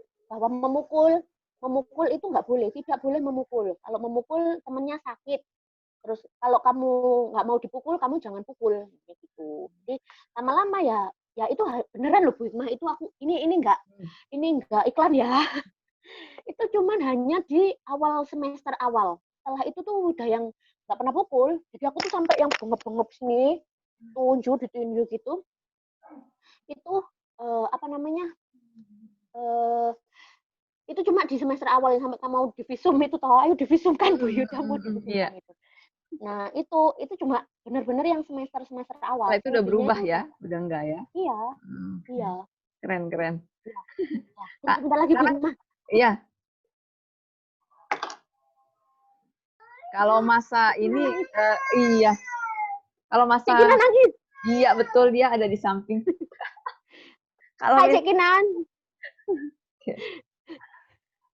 Speaker 2: memukul itu nggak boleh, tidak boleh memukul. Kalau memukul temennya sakit. Terus kalau kamu nggak mau dipukul, kamu jangan pukul gitu. Jadi lama-lama ya itu beneran loh Bu Hikmah, itu aku ini enggak iklan ya. Itu cuman hanya di awal semester awal. Setelah itu tuh udah yang nggak pernah pukul. Jadi aku tuh sampai yang bengep-bengep sini, ditunjuk gitu. Itu apa namanya? Itu cuma di semester awal yang sampai kamu mau divisum itu tahu, ayo divisumkan Bu Yuda mau divisumkan itu. Nah, itu cuma benar-benar yang semester awal.
Speaker 1: Itu udah berubah ya? Udah enggak ya?
Speaker 2: Iya. Iya.
Speaker 1: Keren.
Speaker 2: Ya. Sebentar lagi Bu Hikmah.
Speaker 1: Iya. Kalau masa ini iya. Kalau masa
Speaker 2: Kinan nangis.
Speaker 1: Iya, betul, dia ada di samping. Kalau
Speaker 2: Kinan.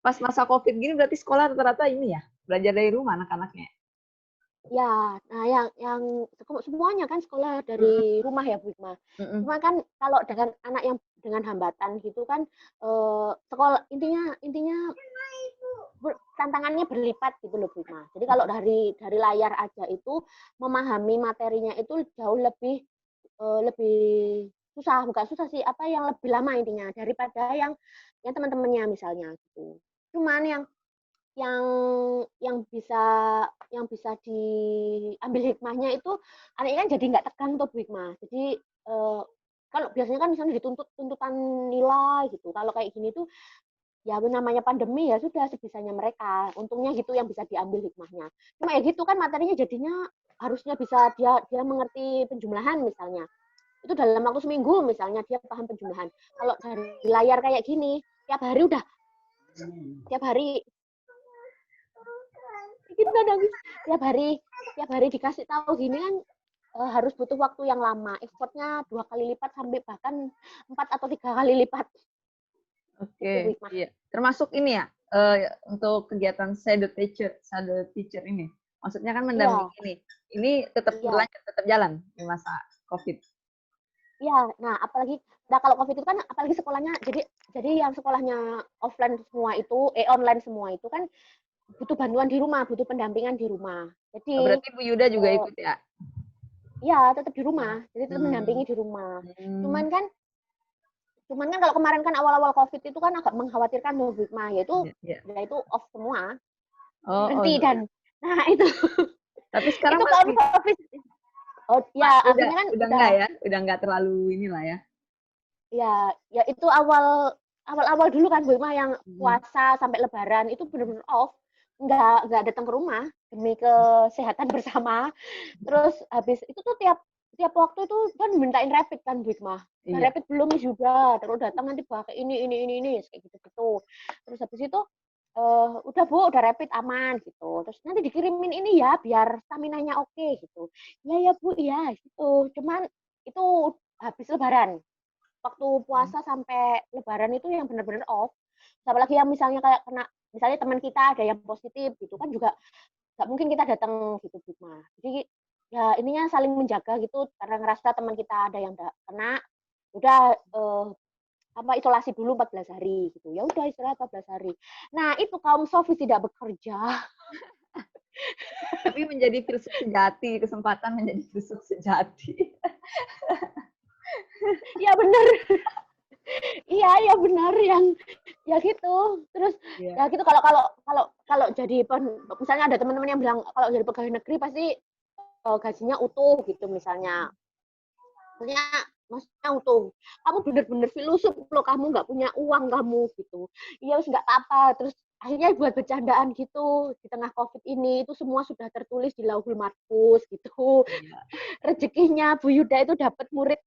Speaker 1: Pas masa Covid gini berarti sekolah rata-rata ini ya, belajar dari rumah anak-anaknya.
Speaker 2: Ya, nah yang semuanya kan sekolah dari rumah ya Bu Hikmah. Cuma kan kalau dengan anak yang dengan hambatan gitu kan sekolah intinya tantangannya berlipat gitu loh Bu Hikmah. Jadi kalau dari layar aja itu memahami materinya itu jauh lebih susah, bukan susah sih, apa yang lebih lama intinya daripada yang teman-temannya misalnya gitu. Cuman yang bisa diambil hikmahnya itu anaknya kan jadi nggak tegang tuh Bu Hikmah. Jadi kalau biasanya kan misalnya tuntutan nilai gitu. Kalau kayak gini tuh ya namanya pandemi ya sudah sebisanya mereka. Untungnya gitu yang bisa diambil hikmahnya. Cuma ya gitu kan materinya jadinya harusnya bisa dia mengerti penjumlahan misalnya. Itu dalam waktu seminggu misalnya dia paham penjumlahan. Kalau dari layar kayak gini tiap hari kita nangis tiap hari dikasih tahu gini kan harus butuh waktu yang lama, effortnya 2 kali lipat sampai bahkan 4 atau 3 kali lipat.
Speaker 1: Oke, iya. Termasuk ini ya untuk kegiatan shadow teacher ini. Maksudnya kan mendampingi ini. Ini tetap berlanjut, tetap jalan di masa Covid.
Speaker 2: Iya, nah apalagi kalau Covid itu kan apalagi sekolahnya jadi yang sekolahnya offline semua itu online semua itu kan butuh bantuan di rumah, butuh pendampingan di rumah. Jadi
Speaker 1: berarti Bu Yuda juga ikut ya?
Speaker 2: Iya, tetap di rumah. Jadi tetap mendampingi di rumah. Cuman kan kalau kemarin kan awal-awal COVID itu kan agak mengkhawatirkan Bu Hikmah, yaitu off semua, berhenti dan nah itu
Speaker 1: Tapi sekarang
Speaker 2: itu kalau
Speaker 1: masih
Speaker 2: COVID ya akhirnya kan
Speaker 1: udah enggak ya, udah enggak terlalu inilah ya.
Speaker 2: Ya itu awal dulu kan Bu Hikmah yang puasa sampai Lebaran itu benar-benar off, nggak datang ke rumah demi kesehatan bersama. Terus habis itu tuh tiap waktu itu kan mintain rapid kan Bu Hikmah. Nah, rapid belum juga, terus datang nanti pakai ini kayak gitu. Terus habis itu udah Bu, udah rapid aman gitu. Terus nanti dikirimin ini ya biar staminanya oke gitu. Ya Bu ya gitu. Cuman itu habis Lebaran. Waktu puasa sampai Lebaran itu yang benar-benar off. Apalagi yang misalnya kayak kena, misalnya teman kita ada yang positif gitu kan juga nggak mungkin kita datang gitu Bu Hikmah. Jadi ya ininya saling menjaga gitu karena ngerasa teman kita ada yang kena, udah isolasi dulu 14 hari gitu. Ya udah istirahat 14 hari. Nah, itu kaum Sofi tidak bekerja.
Speaker 1: Tapi menjadi filsuf sejati, kesempatan menjadi filsuf sejati.
Speaker 2: Iya benar. Iya benar yang ya gitu. Terus ya gitu kalau jadi misalnya ada teman-teman yang bilang kalau jadi pegawai negeri pasti gajinya utuh gitu misalnya. Maksudnya utuh. Kamu bener-bener filosof loh, kamu nggak punya uang kamu gitu. Iya wis nggak apa-apa. Terus akhirnya buat bercandaan gitu di tengah COVID ini itu semua sudah tertulis di Lauhul Mahfuz gitu. Rezekinya Bu Yuda itu dapat murid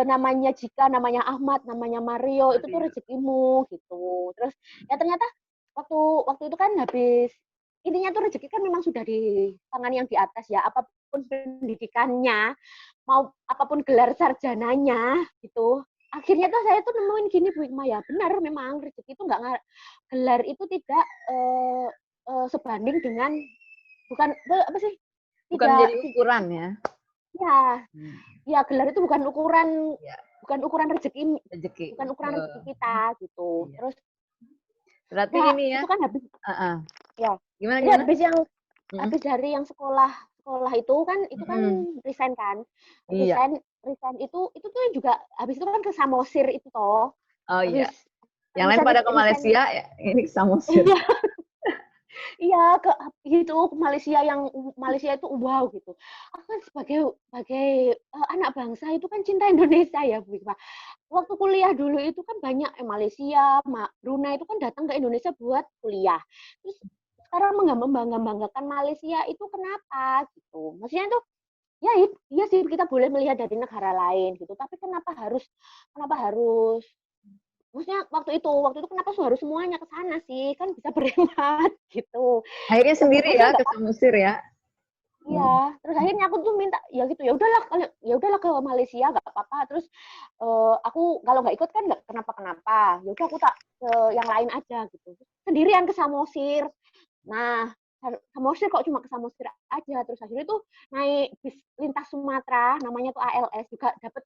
Speaker 2: namanya Jika, namanya Ahmad, namanya Mario, itu tuh rezekimu gitu. Terus ya ternyata waktu itu kan habis intinya tuh rezeki kan memang sudah di tangan yang di atas ya, apapun pendidikannya, mau apapun gelar sarjananya gitu. Akhirnya tuh saya tuh nemuin gini Bu Hikmah, ya benar memang rezeki itu nggak, gelar itu tidak sebanding dengan, bukan apa sih,
Speaker 1: Bukan
Speaker 2: tidak
Speaker 1: menjadi ukuran ya.
Speaker 2: Ya gelar itu bukan ukuran rezeki, bukan ukuran rezeki kita gitu. Terus
Speaker 1: berarti
Speaker 2: ya,
Speaker 1: ini ya.
Speaker 2: itu kan habis ya.
Speaker 1: Gimana?
Speaker 2: Habis dari yang sekolah itu kan resign kan. Resign itu tuh juga habis itu kan ke Samosir itu toh.
Speaker 1: Oh
Speaker 2: habis,
Speaker 1: iya. Yang lain pada ke Malaysia ya, ini ke Samosir.
Speaker 2: Iya, ke Malaysia, yang Malaysia itu wow gitu. Aku kan sebagai anak bangsa itu kan cinta Indonesia ya Bu Hikmah. Waktu kuliah dulu itu kan banyak Malaysia, Brunei itu kan datang ke Indonesia buat kuliah. Terus sekarang membanggakan Malaysia itu kenapa gitu? Maksudnya itu ya iya sih kita boleh melihat dari negara lain gitu, tapi kenapa harus maksudnya waktu itu kenapa harus semuanya ke sana sih, kan bisa berhemat gitu.
Speaker 1: Akhirnya sendiri ya ke Samosir ya.
Speaker 2: Iya, terus akhirnya aku tuh minta ya gitu, ya udahlah ke Malaysia nggak apa-apa. Terus aku kalau nggak ikut kan nggak kenapa-kenapa, ya udah aku tak ke yang lain aja gitu, sendirian ke Samosir. Nah, Samosir kok cuma ke Samosir aja, terus akhirnya tuh naik bis lintas Sumatera namanya tuh ALS, juga dapet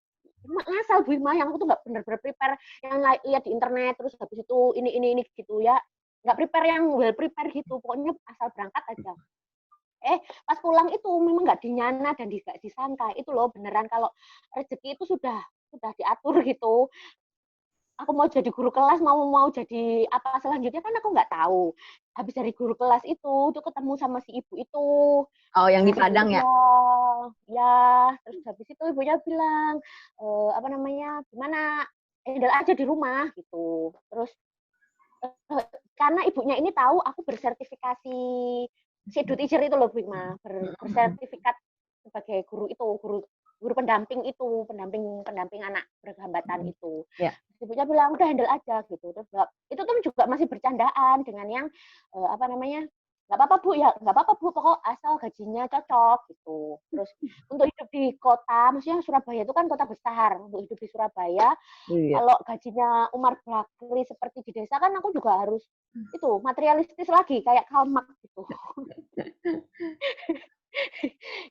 Speaker 2: ngasal Bu Hikmah, yang aku tuh nggak bener-bener prepare, yang lihat di internet terus habis itu ini gitu ya, nggak prepare yang well prepare gitu, pokoknya asal berangkat aja. Pas pulang itu memang nggak dinyana dan nggak disangka itu loh, beneran kalau rezeki itu sudah diatur gitu. Aku mau jadi guru kelas, mau jadi apa selanjutnya kan aku nggak tahu. Habis dari guru kelas itu tuh ketemu sama si ibu itu.
Speaker 1: Oh, yang di Padang ya?
Speaker 2: Ya, terus habis itu ibunya bilang, apa namanya, gimana, handle aja di rumah gitu. Terus karena ibunya ini tahu aku bersertifikasi Shadow Teacher itu loh Bu Hikmah, bersertifikat sebagai guru itu, guru pendamping itu, pendamping anak berhambatan itu. Ibunya bilang udah handle aja gitu. Terus itu tuh juga masih bercandaan dengan yang apa namanya, nggak apa-apa Bu ya, nggak apa-apa Bu, pokok asal gajinya cocok gitu. Terus untuk hidup di kota, maksudnya Surabaya itu kan kota besar, untuk hidup di Surabaya, kalau gajinya Umar Bakri seperti di desa kan aku juga harus itu materialistis lagi kayak Karl Marx gitu.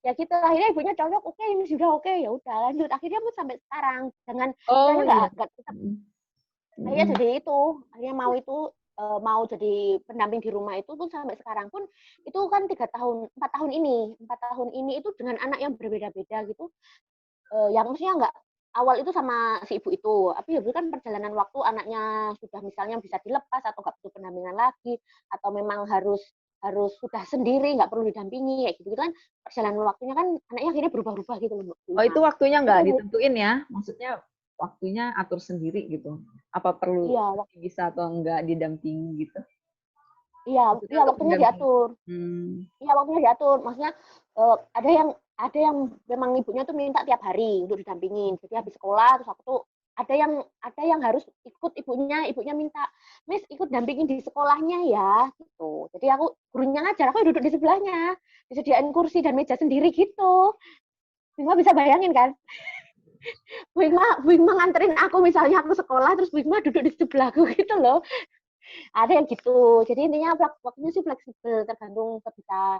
Speaker 2: Ya gitu, akhirnya ibunya cocok, oke ini sudah oke, ya udah lanjut, akhirnya pun sampai sekarang dengan nggak tetap, akhirnya jadi itu, akhirnya mau itu mau jadi pendamping di rumah itu pun sampai sekarang pun itu kan 4 tahun ini itu dengan anak yang berbeda-beda gitu, yang maksudnya nggak awal itu sama si ibu itu, tapi ya itu kan perjalanan waktu anaknya sudah misalnya bisa dilepas atau nggak butuh pendampingan lagi, atau memang harus harus sudah sendiri nggak perlu didampingi kayak gitu kan perjalanan waktunya kan anaknya akhirnya berubah-ubah gitu loh Mbak
Speaker 1: Oh,
Speaker 2: Ima.
Speaker 1: itu waktunya
Speaker 2: Itu
Speaker 1: nggak ditentuin ya? Maksudnya waktunya atur sendiri gitu. Apa perlu
Speaker 2: iya
Speaker 1: bisa atau enggak didampingi gitu?
Speaker 2: iya
Speaker 1: Maksudnya
Speaker 2: iya
Speaker 1: untuk
Speaker 2: waktunya
Speaker 1: pendampingan.
Speaker 2: diatur.
Speaker 1: Hmm.
Speaker 2: Iya waktunya diatur, maksudnya ada yang memang ibunya tuh minta tiap hari untuk didampingin. Jadi habis sekolah terus aku tuh ada yang harus ikut ibunya minta, Miss ikut dampingin di sekolahnya ya, gitu. Jadi aku gurunya ngajar, aku duduk di sebelahnya, disediain kursi dan meja sendiri gitu. Bima bisa bayangin kan? Bu Ima nganterin aku misalnya aku sekolah, terus Bu Ima duduk di sebelahku gitu loh. Ada yang gitu. Jadi intinya waktunya sih fleksibel, tergantung bisa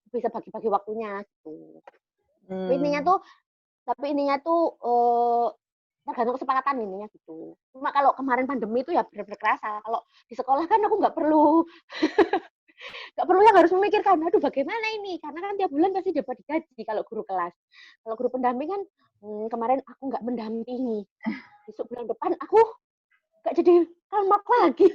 Speaker 2: bisa bagi-bagi waktunya gitu. Tapi intinya
Speaker 1: Hmm.
Speaker 2: tuh tapi intinya tuh tergantung kesepakatan intinya gitu. Cuma kalau kemarin pandemi itu ya benar-benar kerasa. Kalau di sekolah kan aku nggak perlu yang harus memikirkan, aduh bagaimana ini? Karena kan tiap bulan pasti dapat digaji kalau guru kelas. Kalau guru pendamping kan kemarin aku nggak mendampingi. Besok bulan depan aku nggak jadi kalmak lagi.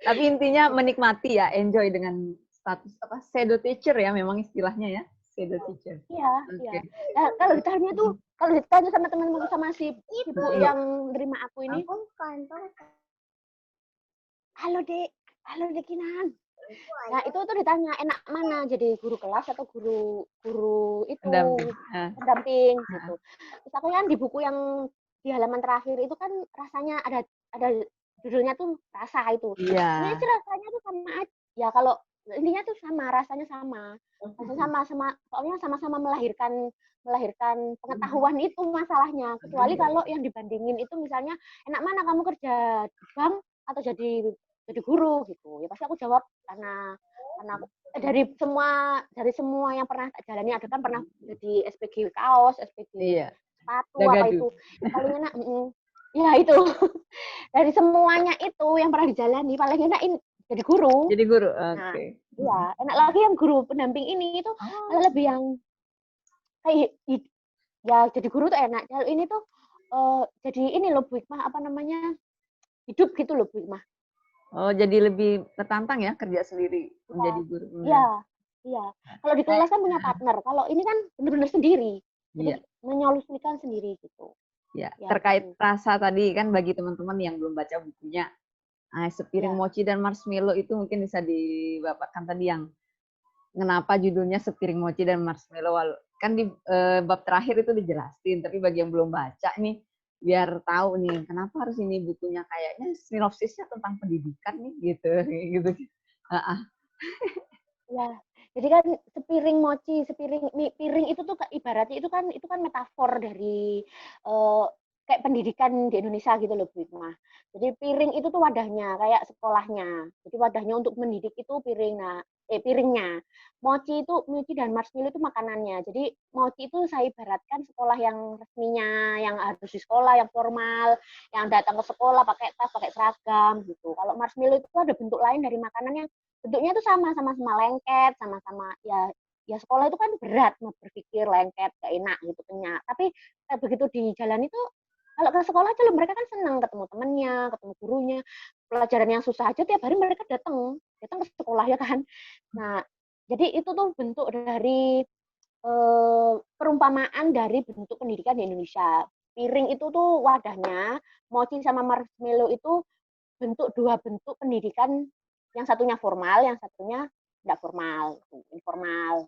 Speaker 1: Tapi intinya menikmati ya, enjoy dengan status apa shadow teacher ya, memang istilahnya ya, shadow teacher.
Speaker 2: Iya, iya.
Speaker 1: Oke.
Speaker 2: Nah, kalau ditanya sama teman-teman sama si Bu
Speaker 1: Mm.
Speaker 2: yang nerima aku ini, halo Dek, halo Dek Kinan. Nah, itu tuh ditanya enak mana jadi guru kelas atau guru guru itu
Speaker 1: Pendamping. Ah.
Speaker 2: pendamping gitu.
Speaker 1: Ah.
Speaker 2: Terus aku kan di buku yang di halaman terakhir itu kan rasanya ada judulnya tuh rasa itu.
Speaker 1: Iya.
Speaker 2: Ini sih rasanya tuh sama aja. Ya kalau intinya tuh sama, rasanya sama. Rasanya sama soalnya sama-sama melahirkan melahirkan pengetahuan itu masalahnya. Kecuali kalau yang dibandingin itu misalnya enak mana kamu kerja di bank atau jadi guru gitu. Ya pasti aku jawab karena aku dari semua yang pernah tak jalani ada kan pernah jadi SPG kaos, SPG
Speaker 1: Iya.
Speaker 2: sepatu apa
Speaker 1: Dagadu.
Speaker 2: itu. Yang paling enak ya itu. Dari semuanya itu yang pernah dijalani paling enak jadi guru.
Speaker 1: Jadi guru.
Speaker 2: Nah,
Speaker 1: Oke.
Speaker 2: iya, enak lagi yang guru pendamping ini itu
Speaker 1: Oh.
Speaker 2: lebih yang kayak ya jadi guru tuh enak. Kalau ini tuh jadi ini loh Bu Hikmah apa namanya? Hidup gitu loh Bu Hikmah.
Speaker 1: Oh, jadi lebih tertantang ya kerja sendiri
Speaker 2: Iya,
Speaker 1: menjadi guru.
Speaker 2: iya, iya. Kalau di
Speaker 1: Kayak,
Speaker 2: kelas kan punya partner. Kalau ini kan benar-benar sendiri. Jadi
Speaker 1: iya,
Speaker 2: menyolusikan sendiri gitu.
Speaker 1: ya.
Speaker 2: Ya
Speaker 1: Terkait
Speaker 2: gitu.
Speaker 1: rasa tadi kan bagi teman-teman yang belum baca bukunya, sepiring
Speaker 2: Ya,
Speaker 1: mochi dan marshmallow itu mungkin bisa dibapakkan tadi yang kenapa judulnya sepiring mochi dan marshmallow. Kan di bab terakhir itu dijelasin, tapi bagi yang belum baca nih, biar tahu nih kenapa harus ini bukunya kayaknya sinopsisnya tentang pendidikan nih gitu gitu.
Speaker 2: ya. Jadi kan sepiring mochi, piring itu tuh ibaratnya itu kan metafor dari uh, kayak pendidikan di Indonesia gitu loh Bu Hikmah. Jadi piring itu tuh wadahnya kayak sekolahnya. Jadi wadahnya untuk mendidik itu piringnya. Mochi dan marshmallow itu makanannya. Jadi mochi itu saya ibaratkan sekolah yang resminya, yang harus di sekolah, yang formal, yang datang ke sekolah pakai tas, pakai seragam gitu. Kalau marshmallow itu ada bentuk lain dari makanan yang bentuknya itu sama-sama lengket, sama-sama ya sekolah itu kan berat mau berpikir lengket gak enak gitu kenyang. Tapi begitu di jalan itu kalau ke sekolah aja mereka kan senang ketemu temennya, ketemu gurunya. Pelajaran yang susah aja tiap hari mereka datang ke sekolah ya kan. Nah, jadi itu tuh bentuk dari perumpamaan dari bentuk pendidikan di Indonesia. Piring itu tuh wadahnya, mochi sama marshmallow itu dua bentuk pendidikan, yang satunya formal, yang satunya tidak formal, informal.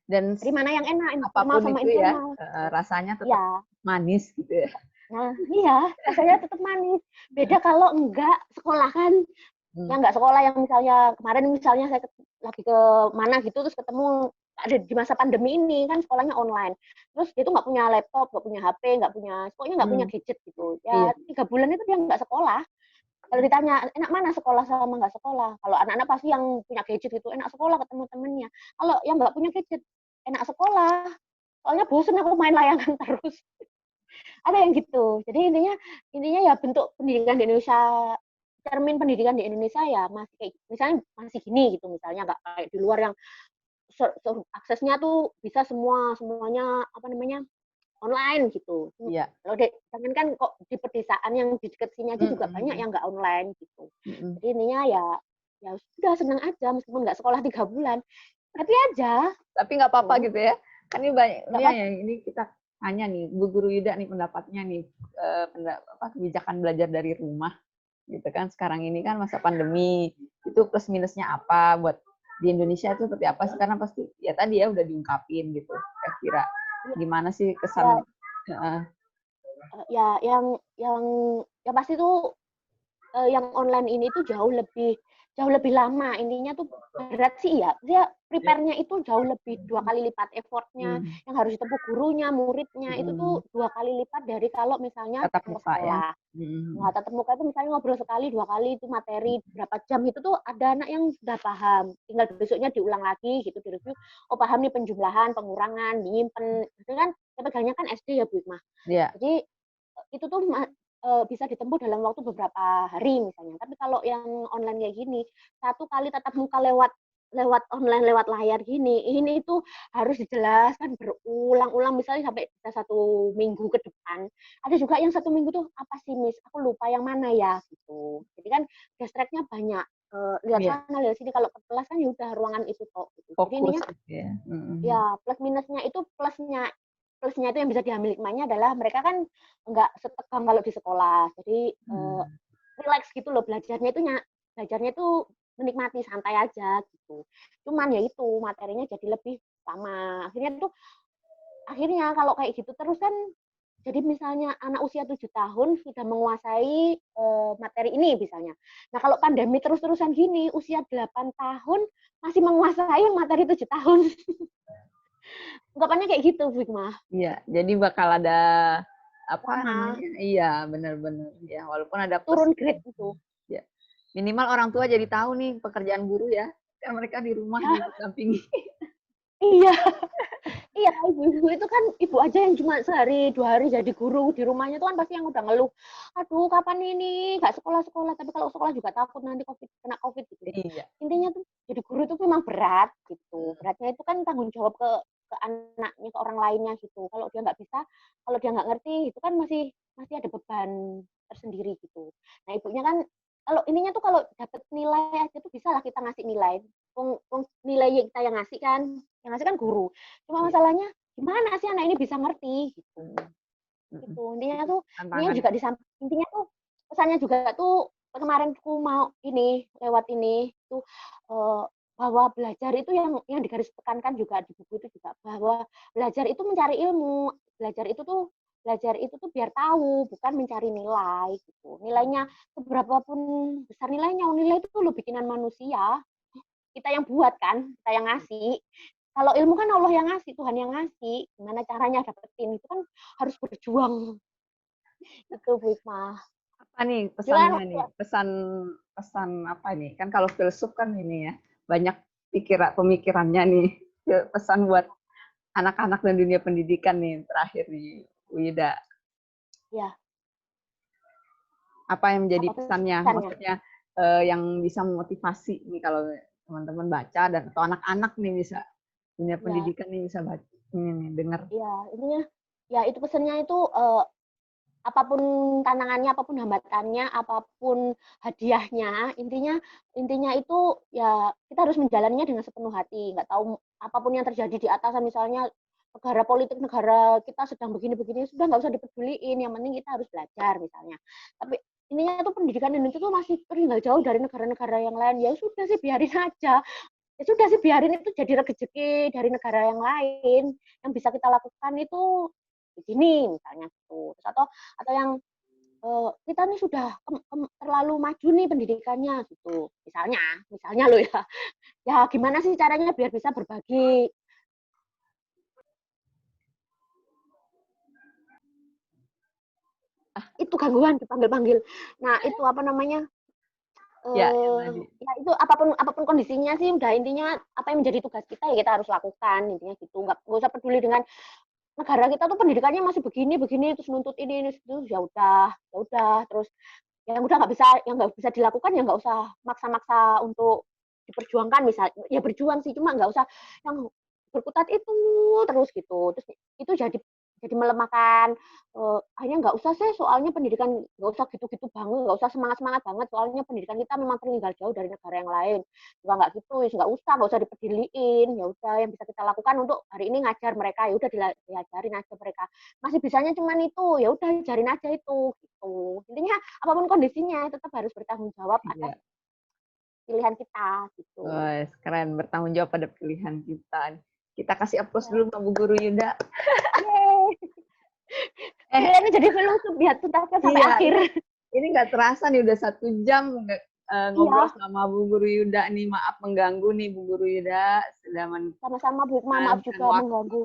Speaker 1: Dan
Speaker 2: Jadi mana yang enak, formal
Speaker 1: apapun
Speaker 2: sama
Speaker 1: itu ya,
Speaker 2: informal?
Speaker 1: rasanya tetap
Speaker 2: Ya,
Speaker 1: manis gitu ya.
Speaker 2: nah iya, rasanya tetap manis. Beda kalau enggak sekolah kan,
Speaker 1: Hmm.
Speaker 2: yang enggak sekolah yang misalnya kemarin misalnya saya lagi ke mana gitu terus ketemu ada di masa pandemi ini kan sekolahnya online. Terus dia tuh nggak punya laptop, nggak punya HP, pokoknya nggak punya gadget gitu.
Speaker 1: Iya.
Speaker 2: Ya 3 bulan itu dia nggak sekolah. Kalau ditanya enak mana sekolah sama nggak sekolah, kalau anak-anak pasti yang punya gadget gitu enak sekolah ketemu temennya. Kalau yang nggak punya gadget enak sekolah, soalnya bosen aku main layangan terus. Ada yang gitu. Jadi intinya ya bentuk pendidikan di Indonesia cermin pendidikan di Indonesia ya masih kayak misalnya masih gini gitu, misalnya nggak kayak di luar yang aksesnya tuh bisa semuanya apa namanya online gitu.
Speaker 1: Iya.
Speaker 2: Kalau jangan kan kok di pedesaan yang di dekat sini aja juga banyak
Speaker 1: Mm-mm.
Speaker 2: yang nggak online gitu.
Speaker 1: Mm-mm.
Speaker 2: Jadi intinya ya ya sudah senang aja meskipun nggak sekolah 3 bulan. Happy aja.
Speaker 1: Tapi nggak apa-apa
Speaker 2: Tuh.
Speaker 1: gitu ya. Kan ini banyak
Speaker 2: Nggak
Speaker 1: ini
Speaker 2: apa-apa.
Speaker 1: ya, ini kita tanya nih Bu Guru Yuda nih pendapatnya nih, kebijakan belajar dari rumah gitu kan. Sekarang ini kan masa pandemi, itu plus minusnya apa buat di Indonesia itu seperti apa sih? Karena pasti ya tadi ya udah diungkapin gitu. Kira-kira
Speaker 2: Ya,
Speaker 1: gimana sih
Speaker 2: ya,
Speaker 1: kesan
Speaker 2: ya yang ya pasti tuh yang online ini tuh jauh lebih lama. Intinya tuh berat sih ya. Dia prepare-nya itu jauh lebih 2 kali lipat effortnya
Speaker 1: hmm,
Speaker 2: yang harus ditempuh gurunya, muridnya itu
Speaker 1: hmm,
Speaker 2: tuh 2 kali lipat dari kalau misalnya
Speaker 1: tatap
Speaker 2: tatap
Speaker 1: muka ya.
Speaker 2: sekolah.
Speaker 1: Hmm,
Speaker 2: Nah, tatap muka itu misalnya ngobrol sekali, 2 kali itu materi berapa jam itu tuh ada anak yang sudah paham. Tinggal besoknya diulang lagi gitu, direview. Oh paham nih penjumlahan, pengurangan, nyimpen. Itu kan pegangnya kan SD ya Bu Ikmah.
Speaker 1: ya.
Speaker 2: Jadi itu tuh bisa ditempuh dalam waktu beberapa hari misalnya. Tapi kalau yang online kayak gini, 1 kali tatap muka lewat lewat online, lewat layar gini, ini itu harus dijelaskan berulang-ulang misalnya sampai bisa 1 minggu ke depan. Ada juga yang 1 minggu tuh apa sih Miss? Aku lupa yang mana ya gitu. Jadi kan distract-nya banyak. Lihat
Speaker 1: Iya,
Speaker 2: sana, lihat sini. Kalau ke kelas kan ya udah ruangan itu toh. Gitu. Jadi
Speaker 1: fokus
Speaker 2: ininya
Speaker 1: gitu ya.
Speaker 2: ya plus minusnya itu plusnya itu yang bisa diambil hikmahnya adalah mereka kan nggak setegang kalau di sekolah. Jadi
Speaker 1: Hmm.
Speaker 2: relax gitu loh belajarnya itu menikmati santai aja gitu. Cuman ya itu materinya jadi lebih lama. Akhirnya kalau kayak gitu terus kan jadi misalnya anak usia 7 tahun sudah menguasai materi ini misalnya. Nah, kalau pandemi terus-terusan gini, usia 8 tahun masih menguasai yang materi 7 tahun. Anggapannya kayak gitu, Bu Hikmah.
Speaker 1: Iya, jadi bakal ada apa
Speaker 2: Lama,
Speaker 1: namanya? Iya, benar-benar ya. Walaupun ada plus
Speaker 2: turun grade itu.
Speaker 1: ya. Minimal orang tua jadi tahu nih pekerjaan guru ya. Kan mereka di rumah nih
Speaker 2: Ya,
Speaker 1: dampingi.
Speaker 2: iya. Iya, ibu-ibu itu kan ibu aja yang cuma sehari, 2 hari jadi guru. Di rumahnya tuh kan pasti yang udah ngeluh, aduh kapan ini, nggak sekolah-sekolah. Tapi kalau sekolah juga takut nanti kena COVID gitu.
Speaker 1: Iya.
Speaker 2: Intinya tuh jadi guru itu memang berat gitu. Beratnya itu kan tanggung jawab ke anaknya, ke orang lainnya gitu. Kalau dia nggak bisa, kalau dia nggak ngerti, itu kan masih masih ada beban tersendiri gitu. Nah ibunya kan kalau ininya tuh kalau dapat nilai aja tuh bisa lah kita ngasih nilai. Nilai yang kita yang ngasih kan guru. Cuma
Speaker 1: Iya.
Speaker 2: masalahnya gimana sih anak ini bisa ngerti gitu.
Speaker 1: Mm-mm.
Speaker 2: Gitu. Intinya
Speaker 1: Itu
Speaker 2: tuh
Speaker 1: tantangan.
Speaker 2: intinya tuh pesannya juga tuh kemarin aku mau ini lewat ini tuh uh, bahwa belajar itu yang digaris tekankan juga di buku itu juga bahwa belajar itu mencari ilmu, belajar itu tuh biar tahu, bukan mencari nilai gitu. Nilainya seberapa pun besar nilainya, nilai itu tuh lo bikinan manusia, kita yang buat kan, kita yang ngasih. Kalau ilmu kan Allah yang ngasih, Tuhan yang ngasih. Gimana caranya dapetin itu kan harus berjuang. Itu Bu Hikmah.
Speaker 1: Apa nih
Speaker 2: Juga kan
Speaker 1: pesannya nih? Pesan pesan apa nih? Kan kalau filsuf kan ini ya, banyak pemikirannya nih. Pesan buat anak-anak dan dunia pendidikan nih terakhir nih, Wida.
Speaker 2: ya
Speaker 1: Apa yang menjadi
Speaker 2: apa
Speaker 1: pesannya?
Speaker 2: pesannya?
Speaker 1: Maksudnya yang bisa memotivasi nih kalau teman-teman baca dan atau anak-anak nih bisa dunia
Speaker 2: Ya,
Speaker 1: pendidikan nih bisa baca ini nih, dengar.
Speaker 2: ya intinya ya itu pesannya itu apapun tantangannya, apapun hambatannya, apapun hadiahnya, intinya intinya itu ya kita harus menjalaninya dengan sepenuh hati. Nggak tahu apapun yang terjadi di atas, misalnya negara politik negara kita sedang begini-begini, sudah nggak usah dipeduliin. Yang penting kita harus belajar misalnya. Tapi intinya itu pendidikan Indonesia itu masih tertinggal jauh dari negara-negara yang lain. Ya sudah sih biarin aja. Ya sudah sih biarin itu jadi rezeki dari negara yang lain. Yang bisa kita lakukan itu begini misalnya gitu. Terus atau yang kita nih sudah terlalu maju nih pendidikannya gitu. Misalnya loh ya. Ya gimana sih caranya biar bisa berbagi. Itu gangguan dipanggil-panggil. Nah, itu apa namanya?
Speaker 1: Ya, yang tadi.
Speaker 2: Ya itu apapun apapun kondisinya sih udah intinya apa yang menjadi tugas kita ya kita harus lakukan intinya gitu. Nggak usah peduli dengan negara kita tuh pendidikannya masih begini begini terus nuntut ini itu ya udah terus yang nggak bisa dilakukan ya nggak usah maksa-maksa untuk diperjuangkan, misal ya berjuang sih, cuma nggak usah yang berkutat itu terus gitu. Terus itu jadi melemahkan, akhirnya nggak usah sih soalnya pendidikan nggak usah gitu-gitu banget, nggak usah semangat-semangat banget, soalnya pendidikan kita memang tertinggal jauh dari negara yang lain. Juga nggak gitu, nggak usah dipeduliin, ya udah yang bisa kita lakukan untuk hari ini ngajar mereka, ya udah diajarin aja mereka. Masih bisanya cuman itu, ya udah ajarin aja itu, gitu. Intinya apapun kondisinya tetap harus bertanggung jawab atas
Speaker 1: Iya.
Speaker 2: pilihan kita, gitu.
Speaker 1: Wes, keren, bertanggung jawab pada pilihan kita. Kita kasih applause
Speaker 2: Ya.
Speaker 1: dulu sama Bu Guru Yuda.
Speaker 2: Yeay.
Speaker 1: Eh,
Speaker 2: Gila, ini jadi filosof biar tuntaskan sampai
Speaker 1: iya,
Speaker 2: akhir.
Speaker 1: ini nggak terasa nih udah 1 jam ngobrol
Speaker 2: Iya,
Speaker 1: sama Bu Guru Yuda nih. Maaf mengganggu nih Bu Guru Yuda, sudah
Speaker 2: sama-sama Bu. Maaf
Speaker 1: menemukan
Speaker 2: juga
Speaker 1: waktu.
Speaker 2: mengganggu.